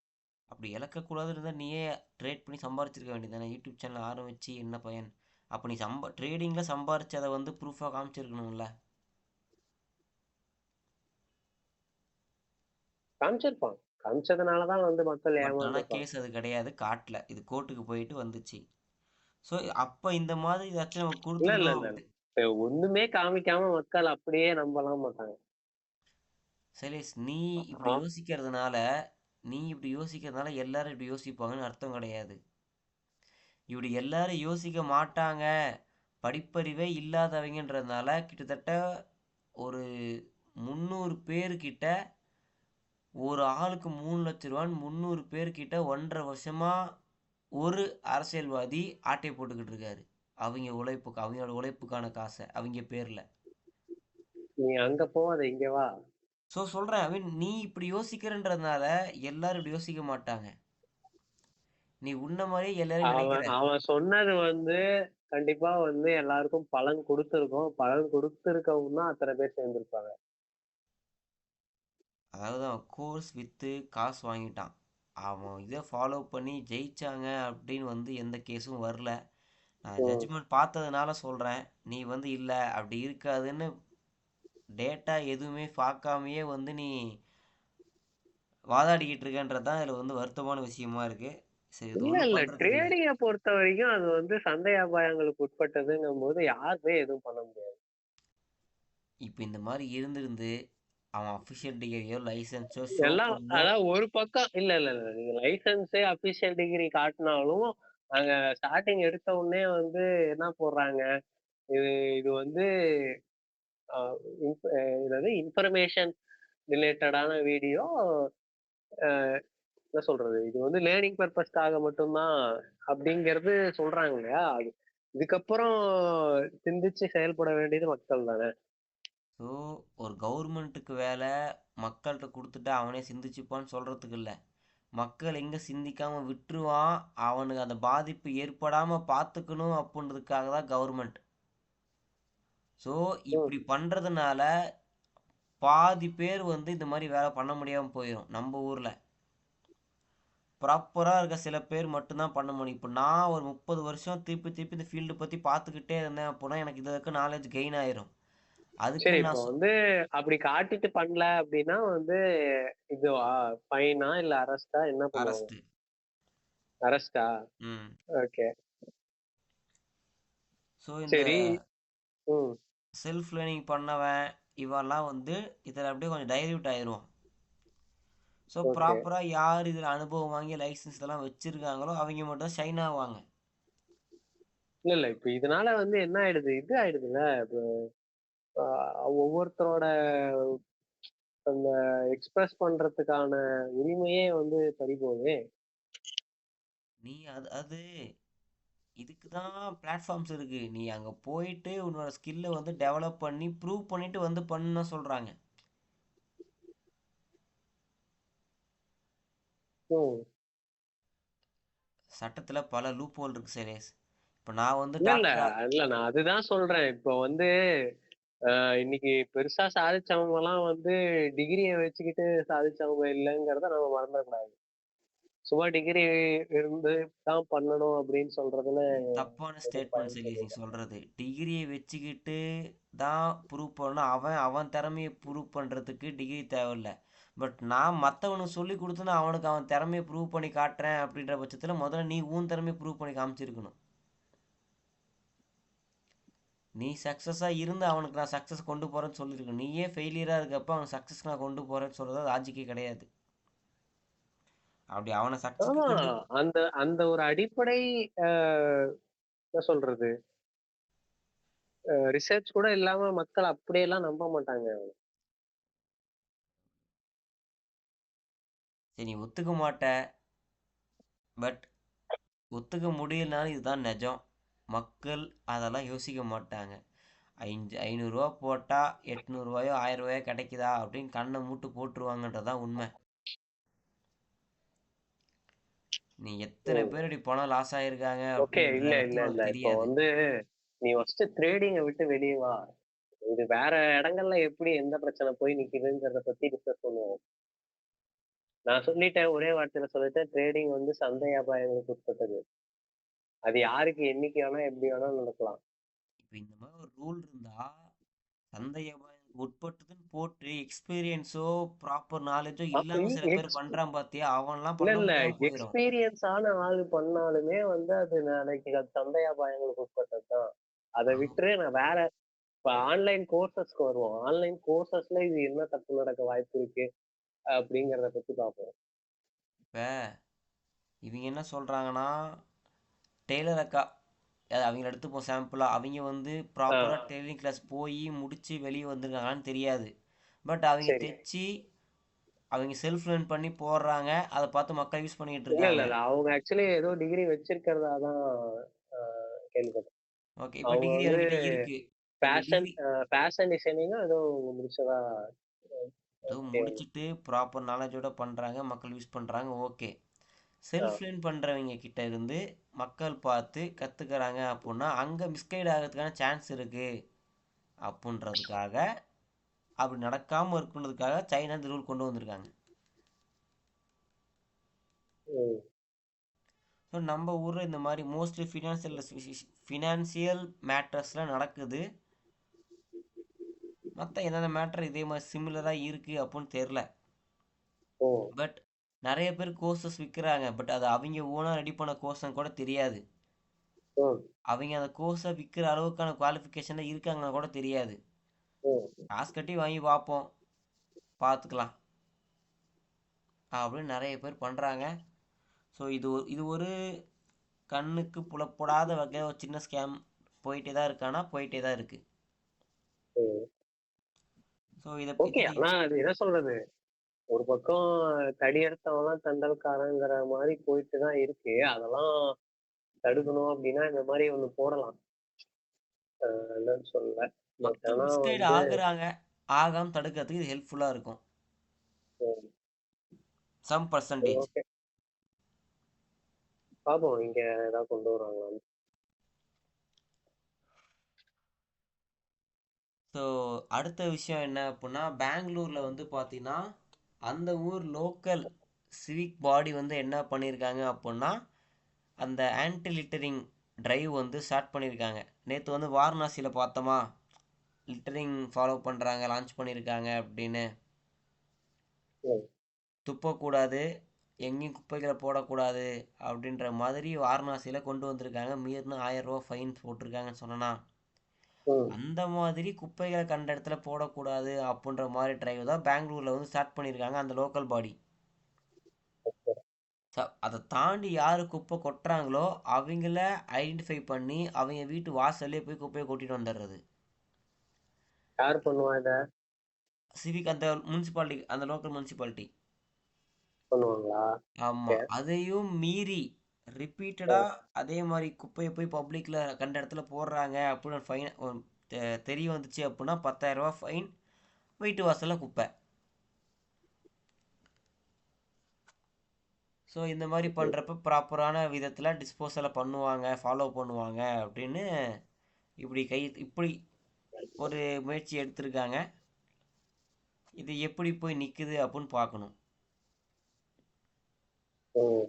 அப்படி இழக்கக்கூடாதுன்னு இருந்தால் நீயே ட்ரேட் பண்ணி சம்பாரிச்சிருக்க வேண்டியதானே. யூடியூப் சேனல் ஆரம்பித்து என்ன பயன்? அப்போ நீ ட்ரேடிங்கில் சம்பாரிச்சதை வந்து ப்ரூஃபாக காமிச்சிருக்கணும்ல. காமிச்சிருப்பான். காமிச்சதுனாலதான் வந்து மக்கள் பட் ஆனால் ஏமாந்துருப்பாங்க. கேஸ் அது கிடையாது, காட்டல. இது கோர்ட்டுக்கு போயிட்டு வந்துச்சு. ஸோ அப்போ இந்த மாதிரி ஏதாச்சும் நம்ம இல்ல இல்ல கொடுத்துருந்தோம் இல்ல இல்ல. அப்படி. ஒண்ணுமே காமிக்காம மக்கள் அப்படியே நம்பலாம் மாட்டாங்க. சரி, இப்படி ஆ, யோசிக்கிறதுனால எல்லாரும் இப்படி யோசிப்பாங்கன்னு அர்த்தம் கிடையாது. இப்படி எல்லாரும் யோசிக்க மாட்டாங்க, படிப்பறிவே இல்லாதவங்கன்றதுனால கிட்டத்தட்ட ஒரு 300 பேர்கிட்ட, ஒரு ஆளுக்கு 3 லட்ச ரூபான்னு 300 பேர்கிட்ட 1.5 வருஷமா ஒரு அரசியல்வாதி ஆட்டை போட்டுக்கிட்டு இருக்காரு. அவங்களோட உழைப்புக்கான காசை அவங்க பேரில். நீ அங்க போவாத, இங்க வா. ஸோ சொல்கிறேன், ஐ மீன் நீ இப்படி யோசிக்கிறன்றதுனால எல்லாரும் இப்படி யோசிக்க மாட்டாங்க. நீ உன்ன மாதிரியே எல்லாரும் நினைக்கிற. அவன் அவன் சொன்னது வந்து கண்டிப்பா வந்து எல்லாருக்கும் பலன் கொடுத்திருக்கும். பலன் கொடுத்திருக்கவும் தான் அத்தனை பேர் சேர்ந்திருப்பாங்க. அதாவது அவன் கோர்ஸ் விற்று காசு வாங்கிட்டான். அவன் இதை ஃபாலோ பண்ணி ஜெயிச்சாங்க அப்படின்னு வந்து எந்த கேஸும் வரல. நான் ம். ஜட்ஜ்மெண்ட் பார்த்ததுனால சொல்கிறேன். நீ வந்து இல்லை அப்படி இருக்காதுன்னு டேட்டா எதுவுமே பார்க்காமையே வந்து நீ வாதாடிக்கிட்டு இருக்கன்றது தான் இதில் வந்து வருத்தமான விஷயமா இருக்குது. சரி, இது இல்ல ஒன்றும் இல்ல, பண்ணுறதுக்கு இல்லை. ட்ரேடிங்க பொறுத்த வரைக்கும் அது வந்து சந்தை அபாயங்களுக்கு உட்பட்டதுங்கும் போது யாருமே எதுவும் பண்ண முடியாது. இப்போ இந்த மாதிரி இருந்திருந்து அவன் அஃபிஷியல் டிகிரியோ லைசன்ஸோ ஷோ எல்லாம் பண்ணோம். அதான் ஒரு பக்கம். இல்ல இல்ல இல்ல, நீங்க லைசன்ஸே அபிஷியல் டிகிரி காட்டினாலும் அங்க ஸ்டார்டிங் எடுத்த உடனே வந்து என்ன போடுறாங்க, இது இது வந்து என்னது இன்ஃபர்மேஷன் ரிலேட்டடான வீடியோ, என்ன சொல்றது, இது வந்து லேர்னிங் பர்பஸ்க்காக மட்டும்தான் அப்படிங்கிறது சொல்றாங்க இல்லையா? அது இதுக்கப்புறம் சிந்திச்சு செயல்பட வேண்டியது மக்கள் தானே. ஸோ ஒரு கவர்மெண்ட்டுக்கு வேலை மக்கள்கிட்ட கொடுத்துட்டு அவனே சிந்திச்சுப்பான்னு சொல்கிறதுக்கு இல்லை. மக்கள் எங்கே சிந்திக்காமல் விட்டுருவான், அவனுக்கு அந்த பாதிப்பு ஏற்படாமல் பார்த்துக்கணும் அப்படின்றதுக்காக தான் கவர்மெண்ட். ஸோ ம். இப்படி பண்ணுறதுனால பாதி பேர் வந்து இந்த மாதிரி வேலை பண்ண முடியாமல் போயிடும். நம்ம ஊரில் ப்ராப்பராக இருக்க சில பேர் மட்டும்தான் பண்ண முடியும். இப்போ நான் ஒரு 30 வருஷம் திருப்பி திருப்பி இந்த ஃபீல்டு பற்றி பார்த்துக்கிட்டே இருந்தேன் அப்படின்னா எனக்கு இதில் இருக்க நாலேஜ் கெயின் ஆயிரும். சரி, அதுக்குன்னு இப்போ நான் வந்து அப்படி காட்டிட்டு பண்ணல அப்படின்னா வந்து இதுவா ஃபைனா இல்ல அரெஸ்டா என்ன பண்ணுவாங்க? அரெஸ்ட்டு. அரெஸ்டா? ம். ஓகே. ஸோ இந்த சரி. ம். செல்ஃப் லேர்னிங் பண்ணவன் இவெல்லாம் வந்து இதில் அப்படியே கொஞ்சம் டைல்யூட் ஆயிடுவான். So okay. ப்ராப்பராக யார் இதில் அனுபவம் வாங்கி லைசன்ஸ் இதெல்லாம் வச்சுருக்காங்களோ அவங்க மட்டும் ஷைன் ஆவாங்க. இல்ல இல்ல இப்ப இதனால வந்து என்ன ஆயிடுது, இது ஆயிடுதுல்ல இப்போ ஒவ்வொருத்தரோட அந்த எக்ஸ்பிரஸ் பண்றதுக்கான உரிமையே வந்து பறி போகுதே. நீ அது அது இதுக்கு தான் பிளாட்ஃபார்ம்ஸ் இருக்குது. நீ அங்கே போயிட்டு உன்னோட ஸ்கில்லை வந்து டெவலப் பண்ணி ப்ரூவ் பண்ணிவிட்டு வந்து பண்ண சொல்கிறாங்க. ம். சட்டத்தில் பல லூப் ஹோல் இருக்குது சீரியஸ். இப்போ நான் வந்து இல்ல இல்ல டாக்டர். இல்ல நான் அதுதான் சொல்றேன். இப்போ வந்து இன்னைக்கு பெருசா சாதிச்சவங்க எல்லாம் வந்து டிகிரிய வச்சுக்கிட்டு சாதிச்சவங்க இல்லைங்கிறத நம்ம மறந்துடக்கூடாது. சும்மா டிகிரி இருந்து தான் பண்ணணும் அப்படின்னு சொல்றதுல தப்பான எதுவும் ஸ்டேட்மெண்ட் பயன் சீரியஸ் நீ தெரியல. சொல்கிறது. டிகிரியை வச்சுக்கிட்டு தான் ப்ரூவ் பண்ணணும். அவன் திறமையை ப்ரூவ் பண்ணுறதுக்கு டிகிரி தேவையில்லை. பட் நான் மற்றவனுக்கு சொல்லி கொடுத்து நான் அவனுக்கு அவன் திறமையை ப்ரூவ் பண்ணி காட்டுறேன் அப்படின்ற பட்சத்தில் முதல்ல நீ உன் திறமையை ப்ரூவ் பண்ணி காமிச்சிருக்கணும். நீ சக்ஸஸாக இருந்து அவனுக்கு நான் சக்ஸஸ் கொண்டு போகிறேன்னு சொல்லியிருக்கணும். நீயே ஃபெயிலியராக இருக்கப்போ அவனுக்கு சக்ஸஸ் நான் கொண்டு போகிறேன்னு சொல்கிறது லாஜிக்கே கிடையாது. அப்படி அவனை சக்ஸஸ்க்கு ஆமா. கொண்டு அந்த அந்த ஒரு அடிப்படை என்ன சொல்றது ரிசர்ச் கூட இல்லாம மக்கள் அப்படியெல்லாம் நம்ப மாட்டாங்க. சரி நீ ஒத்துக்க மாட்ட. பட் ஒத்துக்க முடியலனாலும் இதுதான் நிஜம். மக்கள் அதெல்லாம் யோசிக்க மாட்டாங்க. 500 ரூபா போட்டால் 800 ரூபாயோ 1000 ரூபாயோ கிடைக்குதா அப்படின்னு கண்ணை மூட்டு போட்டுருவாங்கன்றதான் உண்மை. நீ எத்தனை பேர் இப்படி பணம் லாஸ் ஆகிருக்காங்க ஓகே. இல்ல அப்படின்றத இல்ல பற்றி இல்ல உனக்கு இப்போ தெரியாது. வந்து நீ ஃபர்ஸ்ட் ட்ரேடிங்க விட்டு வெளியே வா. இது வேற இடங்கள்ல எப்படி எந்த பிரச்சனை போய் நிக்குதுங்கிறத பத்தி டிஸ்கஸ் பண்ணுவோம். நான் சொல்லிட்டேன், ஒரே வார்த்தையில சொல்லிட்டேன், ட்ரேடிங் வந்து சந்தை அபாயங்களுக்கு உட்பட்டது. அது யாருக்கு என்னைக்கு வேணா எப்படி வேணா நடக்கலாம். இப்போ இந்த மாதிரி ஒரு ரூல் இருந்தால் சந்தை அபாயங்களுக்கு உட்பட்டதுன்னு போட்டு எக்ஸ்பீரியன்ஸோ ப்ராப்பர் நாலேஜோ அப்படி இல்லாமல் சில பேர் எக்ஸ் பண்ணுறான் பார்த்தியா அவன்லாம் இல்ல பண்ண இல்ல முடியாமல் போயிடும். எக்ஸ்பீரியன்ஸ் ஆன ஆள் பண்ணாலுமே வந்து அது நாளைக்கு அது சந்தை அபாயங்களுக்கு உட்பட்டதுதான். அதை விட்டுரு நான் வேற இப்ப ஆன்லைன் கோர்சஸ்க்கு வருவோம். ஆன்லைன் கோர்சஸ்ல இது என்ன தப்பு நடக்க வாய்ப்பு இருக்கு அப்படிங்கறத பத்தி பார்ப்போம். இப்போ இவங்க என்ன சொல்கிறாங்கன்னா டெய்லர் அக்கா அவங்கள எடுத்துப்போம் சாம்பிளாக. அவங்க வந்து ப்ராப்பராக ஆஹ் டெய்லரிங் கிளாஸ் போய் முடித்து வெளியே வந்திருக்காங்களான்னு தெரியாது. பட் அவங்க சரி. தைச்சி அவங்க செல்ஃப் லேர்ன் பண்ணி போடுறாங்க. அதை பார்த்து மக்கள் யூஸ் பண்ணிக்கிட்டு இல்ல இல்ல இருக்காங்க. இல்ல அவங்க ஆக்சுவலி ஏதோ டிகிரி வச்சிருக்கிறதா தான் கேள்விப்பட்டேன். ஓகே, இப்போ அவங்க டிகிரி வந்து அவங்ககிட்ட இருக்கு. இந்த ஃபேஷன் டிகிரி ஃபேஷன் டிசைனிங்கா ஏதோ முடிச்சதா ஏதோ கேள்வி. முடிச்சுட்டு ப்ராப்பர் நாலேஜோட பண்ணுறாங்க, மக்கள் யூஸ் பண்ணுறாங்க. ஓகே, செல்ஃப் ஆஹ் லேர்ன் பண்ணுறவங்க கிட்ட இருந்து மக்கள் பார்த்து கற்றுக்கிறாங்க அப்படின்னா அங்கே மிஸ்கைட் ஆகிறதுக்கான சான்ஸ் இருக்குது. அப்படின்றதுக்காக அப்படி நடக்காமல் இருக்குன்றதுக்காக சைனா இந்த ரூல் கொண்டு வந்திருக்காங்க. உம் ஸோ நம்ம ஊரில் இந்த மாதிரி மோஸ்ட்லி ஃபினான்சியல் மேட்டர்ஸ்லாம் நடக்குது. மற்ற என்னென்ன மேட்டர் இதே மாதிரி சிமிலராக இருக்குது அப்படின்னு தெரில. ஓ பட் நிறைய பேர் கோர்சஸ் விற்கிறாங்க. பட் அது அவங்க ஓனாக ரெடி பண்ண கோர்ஸ்னு கூட தெரியாது. ஓ அவங்க அந்த கோர்ஸை விற்கிற அளவுக்கான குவாலிஃபிகேஷனில் இருக்காங்கன்னு கூட தெரியாது. ஓ காசு கட்டி வாங்கி பார்ப்போம், பார்த்துக்கலாம் அப்படின்னு நிறைய பேர் பண்ணுறாங்க. ஸோ இது ஒரு கண்ணுக்கு புலப்படாத வகையில் ஒரு சின்ன ஸ்கேம் போயிட்டே தான் இருக்கானா போயிட்டே தான் இருக்குது. ஓ ஸோ இதை ஓகே. இதில் ஆனா அது என்ன சொல்றது, ஒரு பக்கம் தடி எடுத்தவன்லாம் தண்டல்காரங்கிற மாதிரி போயிட்டு தான் இருக்கு. அதெல்லாம் தடுக்கணும் அப்படின்னா இந்த மாதிரி ஒண்ணு போடலாம். இல்லைன்னு சொல்லல. பட் மக்கள் ஆனா மிஸ்கைடு வந்து ஆகுறாங்க. ஆகாமல் தடுக்கிறதுக்கு இது ஹெல்ப்ஃபுல்லாக இருக்கும். Some percentage. ஓகே பாப்போம் இங்க ஏதாவது கொண்டு வருவாங்களான்னு. ஸோ அடுத்த விஷயம் என்ன அப்படின்னா, பெங்களூரில் வந்து பார்த்தீங்கன்னா அந்த ஊர் லோக்கல் சிவிக் பாடி வந்து என்ன பண்ணியிருக்காங்க அப்படின்னா, அந்த ஆன்டி லிட்டரிங் டிரைவ் வந்து ஸ்டார்ட் பண்ணியிருக்காங்க. நேற்று வந்து வாரணாசியில் பார்த்தோமா, லிட்டரிங் ஃபாலோ பண்ணுறாங்க, லான்ச் பண்ணியிருக்காங்க அப்படின்னு. ம். துப்பக்கூடாது, எங்கேயும் குப்பைகளை போடக்கூடாது அப்படின்ற மாதிரி வாரணாசியில் கொண்டு வந்திருக்காங்க. மீறினா 1000 ரூபா ஃபைன் போட்டிருக்காங்கன்னு சொன்னேன்னா, ம். அந்த மாதிரி குப்பைகளை கண்ட இடத்துல போடக்கூடாது அப்படின்ற மாதிரி டிரைவ் தான் பெங்களூரில் வந்து ஸ்டார்ட் பண்ணியிருக்காங்க அந்த லோக்கல் பாடி. அதை தாண்டி யார் குப்பை கொட்டுறாங்களோ அவங்கள ஐடென்டிஃபை பண்ணி அவங்க வீட்டு வாசல்லே போய் குப்பையை கொட்டிட்டு வந்துடுறது. யார் பண்ணுவா இத? சிவிக் அந்த முனிசிபாலிட்டி, அந்த லோக்கல் முனிசிபாலிட்டி. பண்ணுவாங்களா? ஆமா. ஓகே. அதையும் மீறி ரிப்பீட்டடா அதே மாதிரி குப்பையை போய் பப்ளிக்ல கண்ட இடத்துல போடுறாங்க அப்படின்னு ஃபைன் தெரிய வந்துச்சு அப்படின்னா 10,000 ரூபா ஃபைன், வீட்டு வாசல்ல குப்பை. ஸோ இந்த மாதிரி பண்ணுறப்ப ப்ராப்பரான விதத்தில் டிஸ்போசலை பண்ணுவாங்க, ஃபாலோ பண்ணுவாங்க அப்படின்னு இப்படி ஒரு முயற்சி எடுத்திருக்காங்க. இது எப்படி போய் நிற்குது அப்படின்னு பார்க்கணும். ம்.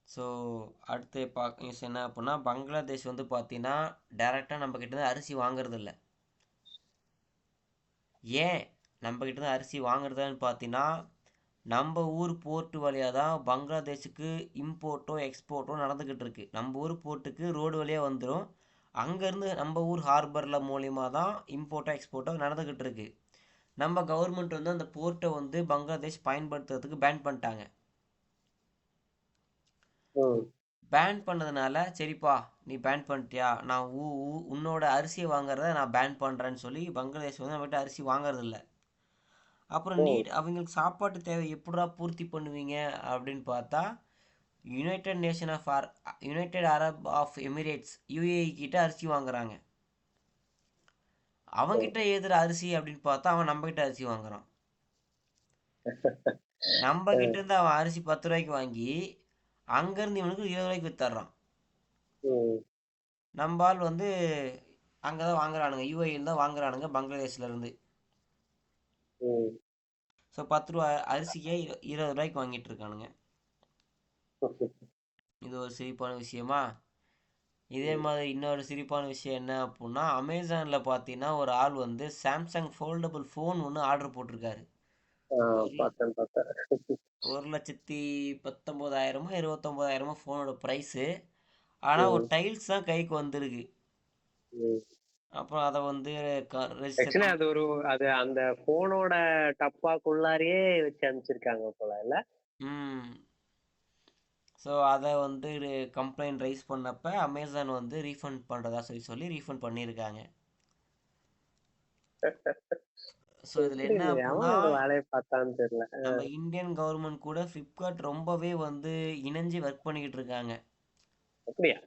ஸோ அடுத்து நியூஸ் என்ன அப்படின்னா, பங்களாதேஷ் வந்து பார்த்தீங்கன்னா டேரெக்டாக நம்ம கிட்ட இருந்து அரிசி வாங்குறது இல்லை. ஏன் நம்ம கிட்ட இருந்து அரிசி வாங்குறதுன்னு பார்த்தீங்கன்னா, நம்ம ஊர் போர்ட்டு வழியாக தான் பங்களாதேஷுக்கு இம்போர்ட்டோ எக்ஸ்போர்ட்டோ நடந்துக்கிட்டு இருக்கு. நம்ம ஊர் போர்ட்டுக்கு ரோடு வழியாக வந்துடும், அங்கேருந்து நம்ம ஊர் ஹார்பரில் மூலியமாக தான் இம்போர்ட்டோ எக்ஸ்போர்ட்டோ நடந்துக்கிட்டு இருக்கு. நம்ம கவர்மெண்ட் வந்து அந்த போர்ட்டை வந்து பங்களாதேஷ் பயன்படுத்துறதுக்கு பேன் பண்ணிட்டாங்க. ம். பேன் பண்ணதுனால, சரிப்பா நீ பேன் பண்ணிட்டியா, நான் உன்னோட அரிசியை வாங்குறத நான் பேன் பண்ணுறேன்னு சொல்லி பங்களாதேஷ் வந்து நம்மகிட்ட அரிசி வாங்குறதில்ல. அப்புறம் ம். அவங்களுக்கு சாப்பாட்டு தேவை எப்படிடா பூர்த்தி பண்ணுவீங்க அப்படின்னு பார்த்தா, united arab of emirates UAE கிட்ட அரிசி வாங்குறாங்க. அவங்கிட்ட எதிர அரிசி அப்படின்னு பார்த்தா அவன் நம்ம கிட்ட அரிசி வாங்குறான். நம்ம கிட்ட இருந்து அவன் அரிசி 10 ரூபாய்க்கு வாங்கி அங்கேருந்து இவனுக்கு 20 ரூபாய்க்கு வித்துறான். ம். நம்ம ஆள் வந்து அங்கே தான் வாங்குறானுங்க, யூஏஇயில் தான் வாங்குறானுங்க பங்களாதேஷ்ல இருந்து. ம். ஸோ 10 ரூபா அரிசிக்கே 20 ரூபாய்க்கு வாங்கிட்டு இருக்கானுங்க. இது ஒரு சிரிப்பான விஷயமா. இதே ம். மாதிரி இன்னொரு சிரிப்பான விஷயம் என்ன அப்படின்னா, அமேசானில் பார்த்தீங்கன்னா ஒரு ஆள் வந்து சாம்சங் ஃபோல்டபுள் ஃபோன் ஒன்று ஆர்டர் போட்டிருக்காரு. ஒரு பார்த்தேன், பார்த்தேன். 1,19,000 29,000 ஃபோனோட ப்ரைஸு. ஆனால் ஒரு ம். டைல்ஸ் தான் கைக்கு வந்திருக்கு. ம். அப்புறம் அதை வந்து ரெஜிஸ்டர் ஆக்சுவலி அது அந்த போனோட டப்பாக்குள்ளாரையே வச்சு அனுப்பிச்சிருக்காங்க போல இல்ல? ம் ஸோ அதை வந்து கம்ப்ளைண்ட் ரைஸ் பண்ணப்ப அமேசான் வந்து ரீஃபண்ட் பண்ணுறதா சொல்லி ரீஃபண்ட் பண்ணியிருக்காங்க. ஸோ இதில் எப்படி என்ன இந்த அப்படின்னா, எவன் இந்த வேலையை பார்த்தான்னு தெரியல. நம்ம இந்தியன் கவர்மெண்ட் கூட ஃப்ளிப்கார்ட் ரொம்பவே வந்து இணைஞ்சு ஒர்க் பண்ணிக்கிட்டு இருக்காங்க. அப்படியா?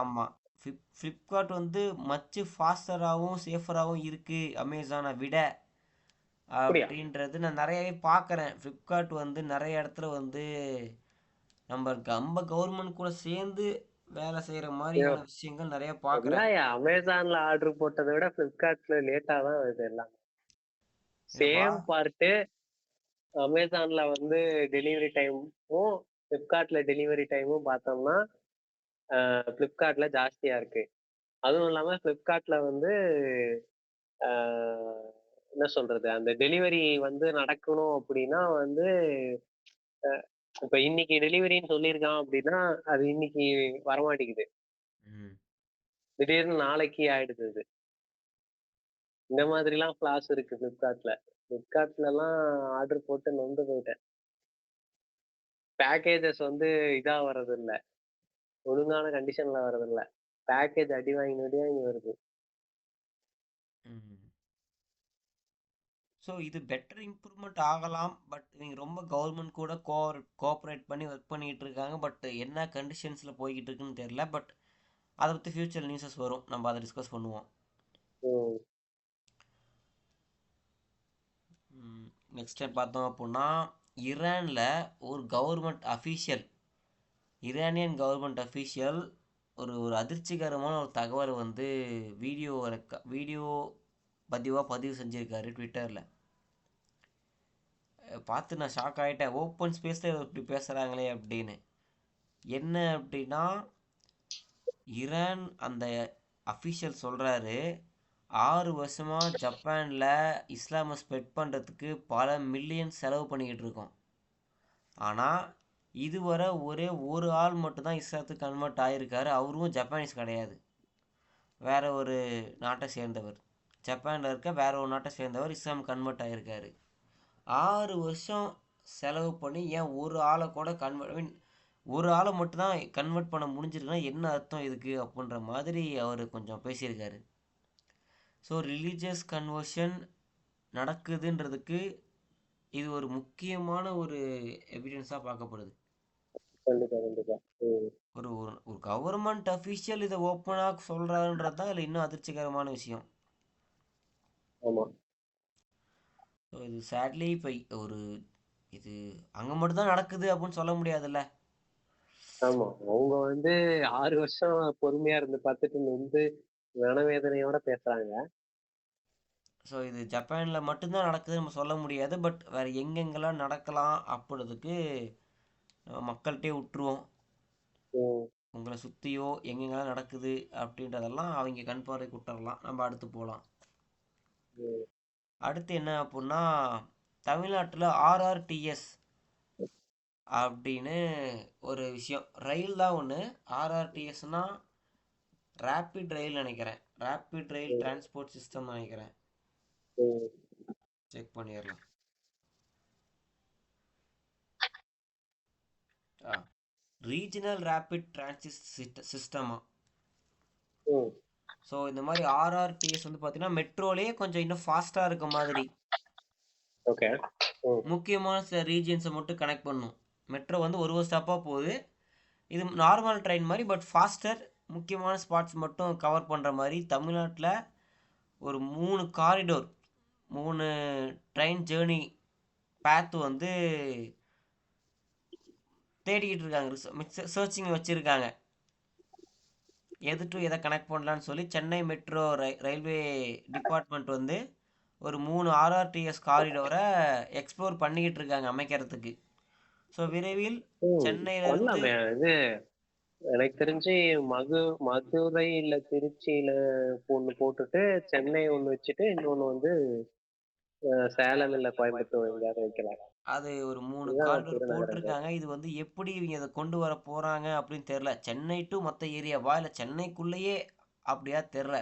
ஆமாம். ஃப்ளிப்கார்ட் வந்து மச்சு ஃபாஸ்டராகவும் சேஃபராகவும் இருக்குது அமேசானை விட அப்படியா? அப்படின்றது நான் நிறையவே பார்க்குறேன். ஃப்ளிப்கார்ட் வந்து நிறைய இடத்துல வந்து நம்ம கவர்மெண்ட் கூட சேர்ந்து வேலை செய்கிற ஐயோ, மாதிரியான விஷயங்கள் நிறைய பார்க்குறேன். என்னய்யா அமேசான்ல ஆர்டர் போட்டதை விட பிளிப்கார்ட்ல லேட்டா தான் வருது எல்லாம். இல்லைப்பா. சேம் பார்ட்டு அமேசான்ல வந்து டெலிவரி டைமும் பிளிப்கார்ட்ல டெலிவரி டைமும் பார்த்தோம்னா பிளிப்கார்ட்ல ஜாஸ்தியா இருக்கு. அதுவும் இல்லாம பிளிப்கார்ட்ல வந்து ஆஹ், என்ன சொல்றது, அந்த டெலிவரி வந்து நடக்கணும் அப்படின்னா வந்து இப்ப இன்னைக்கு டெலிவரின்னு சொல்லியிருக்கான் அப்படின்னா அது இன்னைக்கு வரமாட்டேங்குது. ம் திடீர்னு நாளைக்கு ஆயிடுது அது. இந்த மாதிரிலாம் ஃபிளாஸ் இருக்கு பிளிப்கார்ட்ல. பிளிப்கார்ட்ல எல்லாம் ஆர்டர் போட்டு நொந்து போயிட்டேன். பேக்கேஜஸ் வந்து இதா வர்றது இல்ல, ஒழுங்கான கண்டிஷன்ல வர்றது இல்ல. பேக்கேஜ் அடி வாங்கி அடி வாங்கி வருது. ம் ஸோ இது பெட்டர் இம்ப்ரூவ்மெண்ட் ஆகலாம். பட் இவங்க ரொம்ப கவர்மெண்ட் கூட கோஆப்ரேட் பண்ணி ஒர்க் பண்ணிக்கிட்டு இருக்காங்க. பட் என்ன கண்டிஷன்ஸில் போய்கிட்டு இருக்குன்னு தெரியல. பட் அதை பற்றி ஃப்யூச்சர் நியூஸஸ் வரும், நம்ம அதை டிஸ்கஸ் பண்ணுவோம். ம். நெக்ஸ்ட் டைம் பார்த்தோம் அப்படின்னா, ஈரானில் ஒரு government official, Iranian government official ஒரு ஒரு அதிர்ச்சிகரமான ஒரு தகவல் வந்து வீடியோ பதிவு செஞ்சுருக்காரு ட்விட்டரில். பார்த்து நான் ஷாக் ஆகிட்டேன். ஓப்பன் ஸ்பேஸில் இப்படி பேசுகிறாங்களே அப்படின்னு. என்ன அப்படின்னா, ஈரான் அந்த அஃபிஷியல் சொல்கிறாரு, 6 வருஷமாக ஜப்பானில் இஸ்லாமை ஸ்ப்ரெட் பண்ணுறதுக்கு பல மில்லியன் செலவு பண்ணிக்கிட்டு இருக்கோம். ஆனால் இதுவரை ஒரே ஒரு ஆள் மட்டும்தான் இஸ்லாத்துக்கு கன்வெர்ட் ஆகியிருக்காரு. அவரும் ஜப்பானீஸ் கிடையாது, வேற ஒரு நாட்டை சேர்ந்தவர். ஜப்பானில் இருக்க வேற ஒரு நாட்டை சேர்ந்தவர் இஸ்லாம் கன்வெர்ட் ஆகியிருக்காரு. 6 வருஷம் செலவு பண்ணி ஏன் ஒரு ஆளை கூட ஒரு ஆளை மட்டும்தான் கன்வெர்ட் பண்ண முடிஞ்சிருக்குன்னா என்ன அர்த்தம் இதுக்கு அப்படின்ற மாதிரி அவர் கொஞ்சம் பேசியிருக்காரு. ஸோ ரிலீஜியஸ் கன்வர்ஷன் நடக்குதுன்றதுக்கு இது ஒரு முக்கியமான ஒரு எவிடன்ஸாக பார்க்கப்படுது. கண்டிப்பா கண்டிப்பா. ஒரு ஒரு கவர்மெண்ட் அஃபிஷியல் இதை ஓப்பனாக சொல்கிறாருன்றது தான் இதில் இன்னும் அதிர்ச்சிகரமான விஷயம். ஆமா. ஸோ இது சேட்லி இப்போ இது அங்கே மட்டும்தான் நடக்குது அப்படின்னு சொல்ல முடியாதுல்ல. ஆமா, அவங்க 6 வருஷம் பொறுமையா இருந்து பார்த்துட்டு வந்து மனவேதனையோட பேசுறாங்க. ஸோ இது ஜப்பானில் மட்டும்தான் நடக்குது நம்ம சொல்ல முடியாது. பட் வேறு எங்கெங்கெல்லாம் நடக்கலாம் அப்படின்றதுக்கு நம்ம மக்கள்கிட்டே விட்டுருவோம். உங்களை சுற்றியோ எங்கெங்கெல்லாம் நடக்குது அப்படின்றதெல்லாம் அவங்க கண் பார்வைக்கு விட்டுறலாம். நம்ம அடுத்து போகலாம். அடுத்து என்ன அப்படின்னா, தமிழ்நாட்டில் ஆர்ஆர்டிஎஸ் அப்படின்னு ஒரு விஷயம், ரயில் தான் ஒன்று. ஆர்ஆர்டிஎஸ்னா ரேப்பிட் ரயில் நினைக்கிறேன், ரேப்பிட் ரயில் டிரான்ஸ்போர்ட் சிஸ்டம் நினைக்கிறேன். செக் பண்ணிடலாம். ரீஜனல் ரேப்பிட் டிரான்சிட் சிஸ்டமா. ஸோ இந்த மாதிரி ஆர்ஆர்டிஎஸ் வந்து பார்த்தீங்கன்னா மெட்ரோலேயே கொஞ்சம் இன்னும் ஃபாஸ்ட்டாக இருக்க மாதிரி. ஓகே. முக்கியமான சில ரீஜியன்ஸை மட்டும் கனெக்ட் பண்ணும். மெட்ரோ வந்து ஒரு ஸ்டாப்பாக போகுது. இது நார்மல் ட்ரெயின் மாதிரி, பட் ஃபாஸ்டர். முக்கியமான ஸ்பாட்ஸ் மட்டும் கவர் பண்ணுற மாதிரி தமிழ்நாட்டில் ஒரு 3 காரிடோர், 3 ட்ரெயின் ஜேர்னி பேத்து வந்து தேடிக்கிட்டு இருக்காங்க, சர்ச்சிங் வச்சுருக்காங்க. எது டு எதை கனெக்ட் பண்ணலான்னு சொல்லி சென்னை மெட்ரோ ரயில்வே டிபார்ட்மெண்ட் வந்து ஒரு 3 ஆர்ஆர்டிஎஸ் காரிடோரை எக்ஸ்ப்ளோர் பண்ணிக்கிட்டு இருக்காங்க அமைக்கிறதுக்கு. ஸோ விரைவில் சென்னையிலிருந்து இது எனக்கு தெரிஞ்சு மதுரை இல்ல திருச்சியில ஒண்ணு போட்டுட்டு சென்னை ஒண்ணு வச்சுட்டு இன்னொன்னு சேலம் இல்ல கோயம்புத்தூர் எங்கேயாவது வைக்கலாம். அது ஒரு 3 காரிடோர் போட்டிருக்காங்க. இது வந்து எப்படி இவங்க அதை கொண்டு வர போறாங்க அப்படின்னு தெரியல. சென்னை டு மற்ற ஏரியாவா இல்லை சென்னைக்குள்ளேயே அப்படியா தெரில.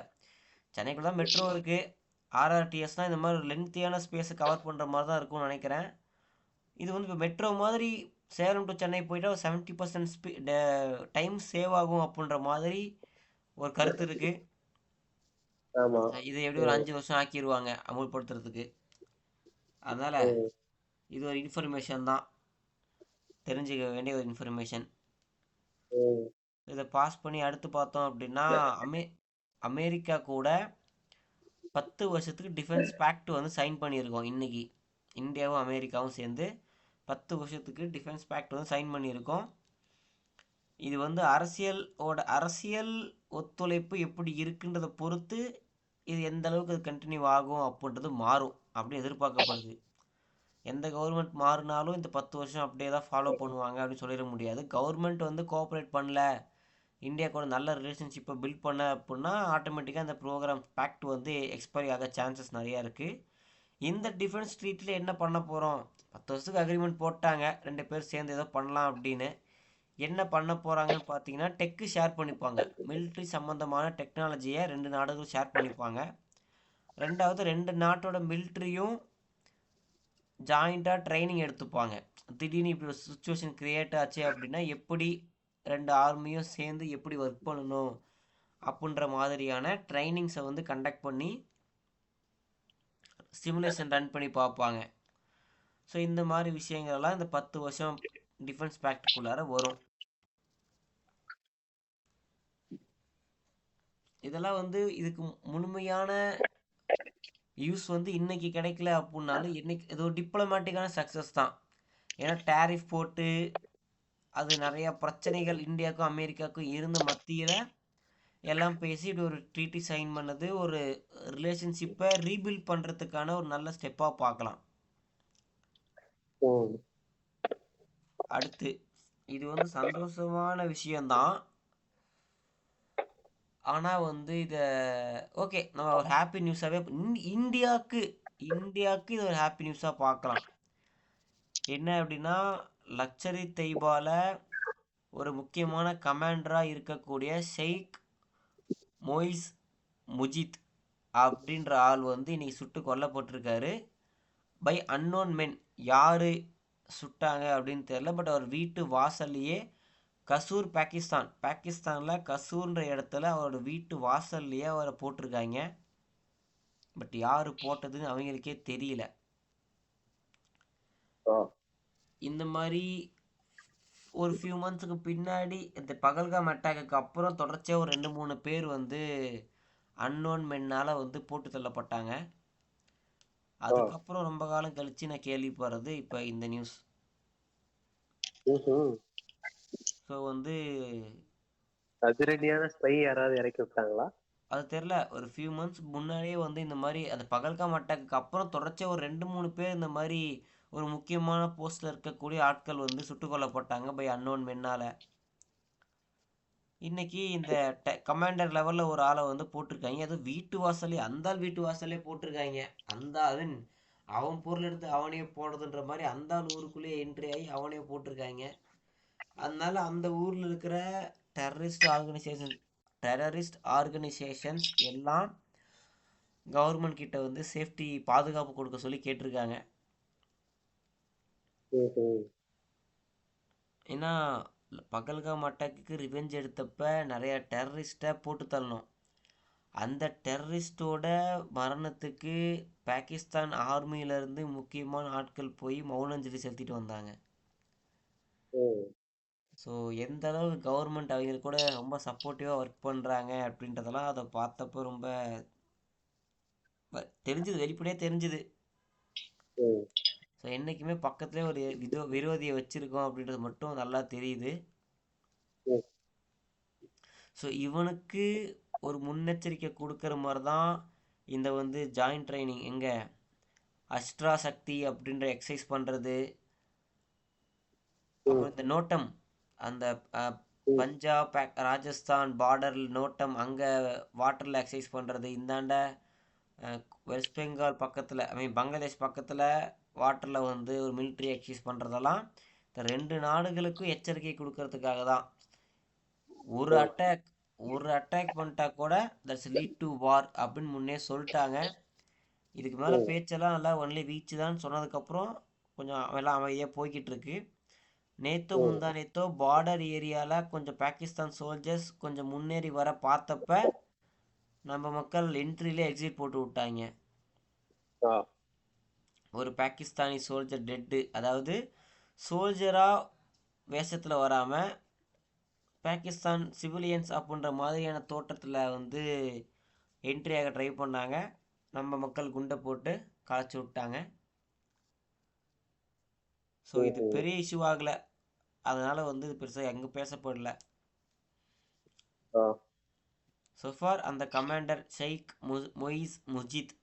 சென்னைக்குள்ள தான் மெட்ரோ இருக்கு. ஆர்ஆர்டிஎஸ்னால் இந்த மாதிரி லென்த்தியான ஸ்பேஸை கவர் பண்ணுற மாதிரி தான் இருக்கும்னு நினைக்கிறேன். இது வந்து இப்போ மெட்ரோ மாதிரி சேலம் டு சென்னை போயிட்டா 70% டைம் சேவ் ஆகும் அப்படின்ற மாதிரி ஒரு கருத்து இருக்கு. இதை எப்படி ஒரு 5 வருஷம் ஆக்கிடுவாங்க அமுல்படுத்துறதுக்கு. அதனால இது ஒரு இன்ஃபர்மேஷன் தான், தெரிஞ்சுக்க வேண்டிய ஒரு இன்ஃபர்மேஷன். இதை பாஸ் பண்ணி அடுத்து பார்த்தோம் அப்படின்னா, அமெரிக்கா கூட 10 வருஷத்துக்கு டிஃபென்ஸ் பேக்ட் வந்து சைன் பண்ணியிருக்கோம். இன்னைக்கு இந்தியாவும் அமெரிக்காவும் சேர்ந்து 10 வருஷத்துக்கு டிஃபென்ஸ் பேக்ட் வந்து சைன் பண்ணியிருக்கோம். இது வந்து அரசியல் ஒத்துழைப்பு எப்படி இருக்குன்றதை பொறுத்து இது எந்த அளவுக்கு அது கண்டினியூ ஆகும் அப்படின்றது மாறும் அப்படின்னு எதிர்பார்க்கப்படுது. எந்த கவர்மெண்ட் மாறினாலும் இந்த 10 வருஷம் அப்படியே தான் ஃபாலோ பண்ணுவாங்க அப்படின்னு சொல்லிட முடியாது. கவர்மெண்ட் வந்து கோஆப்ரேட் பண்ணல, இந்தியா கூட நல்ல ரிலேஷன்ஷிப்பை பில்ட் பண்ண அப்படின்னா ஆட்டோமேட்டிக்காக இந்த ப்ரோக்ராம் பேக்ட் வந்து எக்ஸ்பைரி ஆக சான்சஸ் நிறையா இருக்குது. இந்த டிஃபென்ஸ் ட்ரீட்டில் என்ன பண்ண போகிறோம், 10 வருஷத்துக்கு அக்ரிமெண்ட் போட்டாங்க, 2 பேர் சேர்ந்து ஏதோ பண்ணலாம் அப்படின்னு. என்ன பண்ண போகிறாங்கன்னு பார்த்தீங்கன்னா, டெக்கு ஷேர் பண்ணிப்பாங்க. மிலிட்ரி சம்மந்தமான டெக்னாலஜியை 2 நாடுகளும் ஷேர் பண்ணிப்பாங்க. ரெண்டாவது 2 நாட்டோட மிலிட்ரியும் ஜாயிண்ட்டாக ட்ரைனிங் எடுத்துப்பாங்க. திடீர்னு இப்படி ஒரு சுச்சுவேஷன் க்ரியேட் ஆச்சு அப்படின்னா எப்படி 2 ஆர்மியும் சேர்ந்து எப்படி ஒர்க் பண்ணணும் அப்படின்ற மாதிரியான ட்ரைனிங்ஸை வந்து கண்டக்ட் பண்ணி சிமுலேஷன் ரன் பண்ணி பார்ப்பாங்க. ஸோ இந்த மாதிரி விஷயங்கள்லாம் இந்த 10 வருஷம் டிஃபென்ஸ் பேக்டுக்குள்ளார வரும். இதெல்லாம் வந்து இதுக்கு முழுமையான யூஸ் வந்து இன்னைக்கு கிடைக்கல அப்படின்னாலும் இன்னைக்கு இது ஒரு டிப்ளமேட்டிக்கான சக்ஸஸ் தான். ஏன்னா டேரிஃப் போட்டு அது நிறைய பிரச்சனைகள் இந்தியாவுக்கும் அமெரிக்காவுக்கும் இருந்த மத்தியில் எல்லாம் பேசி இப்படி ஒரு ட்ரீட்டி சைன் பண்ணது ஒரு ரிலேஷன்ஷிப்பை ரீபில்ட் பண்ணுறதுக்கான ஒரு நல்ல ஸ்டெப்பாக பார்க்கலாம். ம். அடுத்து இது வந்து சந்தோஷமான விஷயம்தான். ஆனால் வந்து இதை ஓகே நம்ம ஒரு ஹாப்பி நியூஸாகவே இந்தியாவுக்கு இந்தியாவுக்கு இது ஒரு ஹாப்பி நியூஸாக பார்க்கலாம். என்ன அப்படின்னா லக்ஷரி தெய்பால ஒரு முக்கியமான கமாண்டராக இருக்கக்கூடிய ஷெய்க் மொய்ஸ் முஜித் அப்படின்ற ஆள் வந்து இன்னைக்கு சுட்டு கொல்லப்பட்டிருக்காரு பை அன்னோன் மென். யார் சுட்டாங்க அப்படின்னு தெரியல. பட் அவர் வீட்டு வாசல்லையே கசூர் பாகிஸ்தானில் கசூர்ன்ற இடத்துல அவரோட வீட்டு வாசல்லையே அவரை போட்டிருக்காங்க. பட் யார் போட்டதுன்னு அவங்களுக்கே தெரியல. இந்த மாதிரி ஒரு ஃபியூ மந்த்ஸுக்கு பின்னாடி இந்த பகல்காம் அட்டாக்கு அப்புறம் தொடர்ச்சியாக ஒரு 2-3 பேர் வந்து அன்னோன் மென்னால் வந்து போட்டு தள்ளப்பட்டாங்க. அதுக்கப்புறம் ரொம்ப காலம் கழிச்சு நான் கேள்விப்படுறது இப்போ இந்த நியூஸ். ஸோ வந்து அதிரடியான ஸ்பை யாராவது இறக்கி விட்டாங்களா? அது தெரில. ஒரு ஃபியூ மந்த்ஸ் முன்னாடியே வந்து இந்த மாதிரி அந்த பகல்காம் அட்டாக்கு அப்புறம் தொடர்ச்சியாக ஒரு 2-3 பேர் இந்த மாதிரி ஒரு முக்கியமான போஸ்டில் இருக்கக்கூடிய ஆட்கள் வந்து சுட்டுக் கொல்லப்பட்டாங்க பை அன்னோன் மென்னால். இன்னைக்கு இந்த கமாண்டர் லெவலில் ஒரு ஆளை வந்து போட்டிருக்காங்க. அதுவும் வீட்டு வாசலே, அந்த ஆள் வீட்டு வாசலே போட்டிருக்காங்க. அந்த ஆள் அவன் பொருள் எடுத்து அவனே போடுறதுன்ற மாதிரி அந்த ஆள் ஊருக்குள்ளேயே என்ட்ரி ஆகி அவனே போட்டிருக்காங்க. அதனால அந்த ஊரில் இருக்கிற டெரரிஸ்ட் ஆர்கனைசேஷன்ஸ் எல்லாம் கவர்மெண்ட் கிட்ட வந்து சேஃப்டி பாதுகாப்பு கொடுக்க சொல்லி கேட்டிருக்காங்க. ஏன்னா பகல்காம் அட்டாக்கு ரிவெஞ்ச் எடுத்தப்ப நிறைய டெரரிஸ்ட்டை போட்டு தள்ளணும். அந்த டெரரிஸ்டோட மரணத்துக்கு பாகிஸ்தான் ஆர்மியிலேருந்து முக்கியமான ஆட்கள் போய் மௌனஞ்சலி செலுத்திட்டு வந்தாங்க. ஸோ எந்த அளவுக்கு கவர்மெண்ட் அவங்க கூட ரொம்ப சப்போர்ட்டிவாக ஒர்க் பண்ணுறாங்க அப்படின்றதெல்லாம் அதை பார்த்தப்போ ரொம்ப தெரிஞ்சுது, வெளிப்படையாக தெரிஞ்சுது. ஸோ என்றைக்குமே பக்கத்துலேயே ஒரு விரோதியை வச்சுருக்கோம் அப்படின்றது மட்டும் நல்லா தெரியுது. ஸோ இவனுக்கு ஒரு முன்னெச்சரிக்கை கொடுக்குற மாதிரி தான் இந்த வந்து ஜாயின்ட் ட்ரைனிங் எங்கே அஸ்ட்ரா சக்தி அப்படின்ற எக்ஸசைஸ் பண்ணுறது. அப்புறம் இந்த நோட்டம் அந்த பஞ்சாப் ராஜஸ்தான் பார்டர் நோட்டம் அங்கே வாட்டரில் எக்ஸசைஸ் பண்ணுறது. இந்தாண்ட வெஸ்ட் பெங்கால் பக்கத்தில் பங்களாதேஷ் பக்கத்தில் வாட்டரில் வந்து ஒரு மிலிட்ரி எக்ஸசைஸ் பண்ணுறதெல்லாம் இந்த 2 நாடுகளுக்கும் எச்சரிக்கை கொடுக்கறதுக்காக தான். ஒரு அட்டாக் பண்ணிட்டா கூட தட்ஸ் லீட் டு வார் அப்படின்னு முன்னே சொல்லிட்டாங்க. இதுக்கு மேலே பேச்செல்லாம் நல்லா ஒன்லி வீச்சு தான் சொன்னதுக்கப்புறம் கொஞ்சம் எல்லாம் அமைதியாக போய்கிட்டு இருக்கு. நேத்தோ பார்டர் ஏரியாவில் கொஞ்சம் பாகிஸ்தான் சோல்ஜர்ஸ் கொஞ்சம் முன்னேறி வர பார்த்தப்ப நம்ம மக்கள் என்ட்ரியிலே எக்ஸிட் போட்டு விட்டாங்க. ஒரு பாகிஸ்தானி சோல்ஜர் டெட்டு. அதாவது சோல்ஜராக வேஷத்தில் வராமல் பாகிஸ்தான் சிவிலியன்ஸ் அப்படின்ற மாதிரியான தோற்றத்தில் வந்து என்ட்ரி ஆக ட்ரை பண்ணாங்க. நம்ம மக்கள் குண்டை போட்டு களைச்சி விட்டாங்க. ஸோ இது பெரிய இஷ்யூ ஆகலை. அதனால் வந்து இது பெருசாக எங்கே பேசப்படல. சோஃபார் அந்த கமாண்டர் ஷெய்க் மொய்ஸ் முஜித்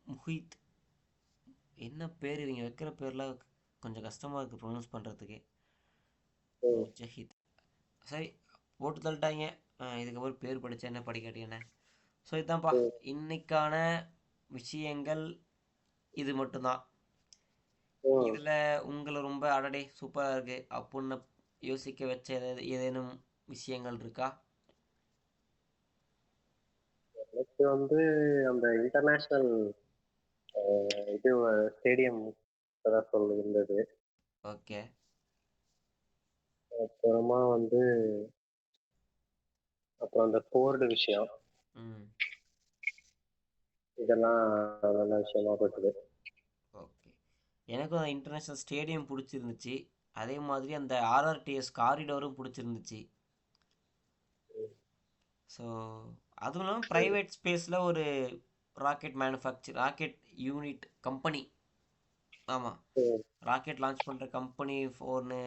முஹித் என்ன பேர், இவங்க வைக்கிற பேர்லாம் கொஞ்சம் கஷ்டமாக இருக்குது ப்ரொனவுன்ஸ் பண்ணுறதுக்கு. முஜஹித் சரி போட்டு தள்ளிட்டாங்க. இதுக்கப்புறம் பேர் படித்தா என்ன படிக்காட்டி என்ன. ஸோ இதுதான்ப்பா இன்னைக்கான விஷயங்கள். இது மட்டும்தான். இதில் உங்களை ரொம்ப அடடே சூப்பராக இருக்குது அப்படின்னு யோசிக்க வச்ச ஏதேனும் விஷயங்கள் இருக்கா? எனக்கு வந்து அந்த இன்டர்நேஷனல் இது ஸ்டேடியம் இருந்தது. ஓகே. அப்புறமா வந்து அப்புறம் அந்த போர்டு விஷயம், இதெல்லாம் நல்ல விஷயமா பட்டுது. ஓகே. எனக்கும் அந்த இன்டர்நேஷ்னல் ஸ்டேடியம் பிடிச்சிருந்துச்சு. அதே மாதிரி அந்த ஆர்ஆர்டிஎஸ் காரிடோரும் பிடிச்சிருந்துச்சு. ஸோ அதுவும் இல்லாமல் ப்ரைவேட் ஸ்பேஸில் ஒரு ராக்கெட் யூனிட் கம்பெனி ஆமாம், ம். ராக்கெட் லான்ச் பண்ணுற கம்பெனி ஒன்று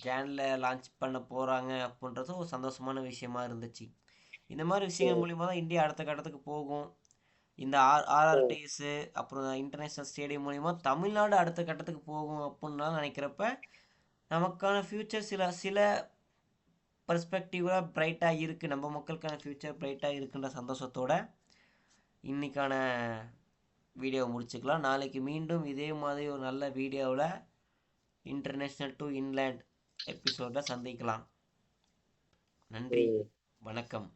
ஜானில் லான்ச் பண்ண போகிறாங்க அப்படின்றதும் ஒரு சந்தோஷமான விஷயமா இருந்துச்சு. இந்த மாதிரி விஷயங்கள் ம். மூலிமா தான் இந்தியா அடுத்த கட்டத்துக்கு போகும். இந்த ம். ஆர்ஆர்டிஎஸ் அப்புறம் இன்டர்நேஷ்னல் ஸ்டேடியம் மூலிமா தமிழ்நாடு அடுத்த கட்டத்துக்கு போகும் அப்படின்னு நினைக்கிறப்ப நமக்கான ஃப்யூச்சர் சில சில பர்ஸ்பெக்டிவாக பிரைட்டாக இருக்குது, நம்ம மக்களுக்கான ஃப்யூச்சர் பிரைட்டாக இருக்குன்ற சந்தோஷத்தோட இன்னைக்கான வீடியோவை முடிச்சுக்கலாம். நாளைக்கு மீண்டும் இதே மாதிரி ஒரு நல்ல வீடியோவில் இன்டர்நேஷ்னல் டு இன்லேண்ட் எபிசோடில் சந்திக்கலாம். நன்றி, ம். வணக்கம்.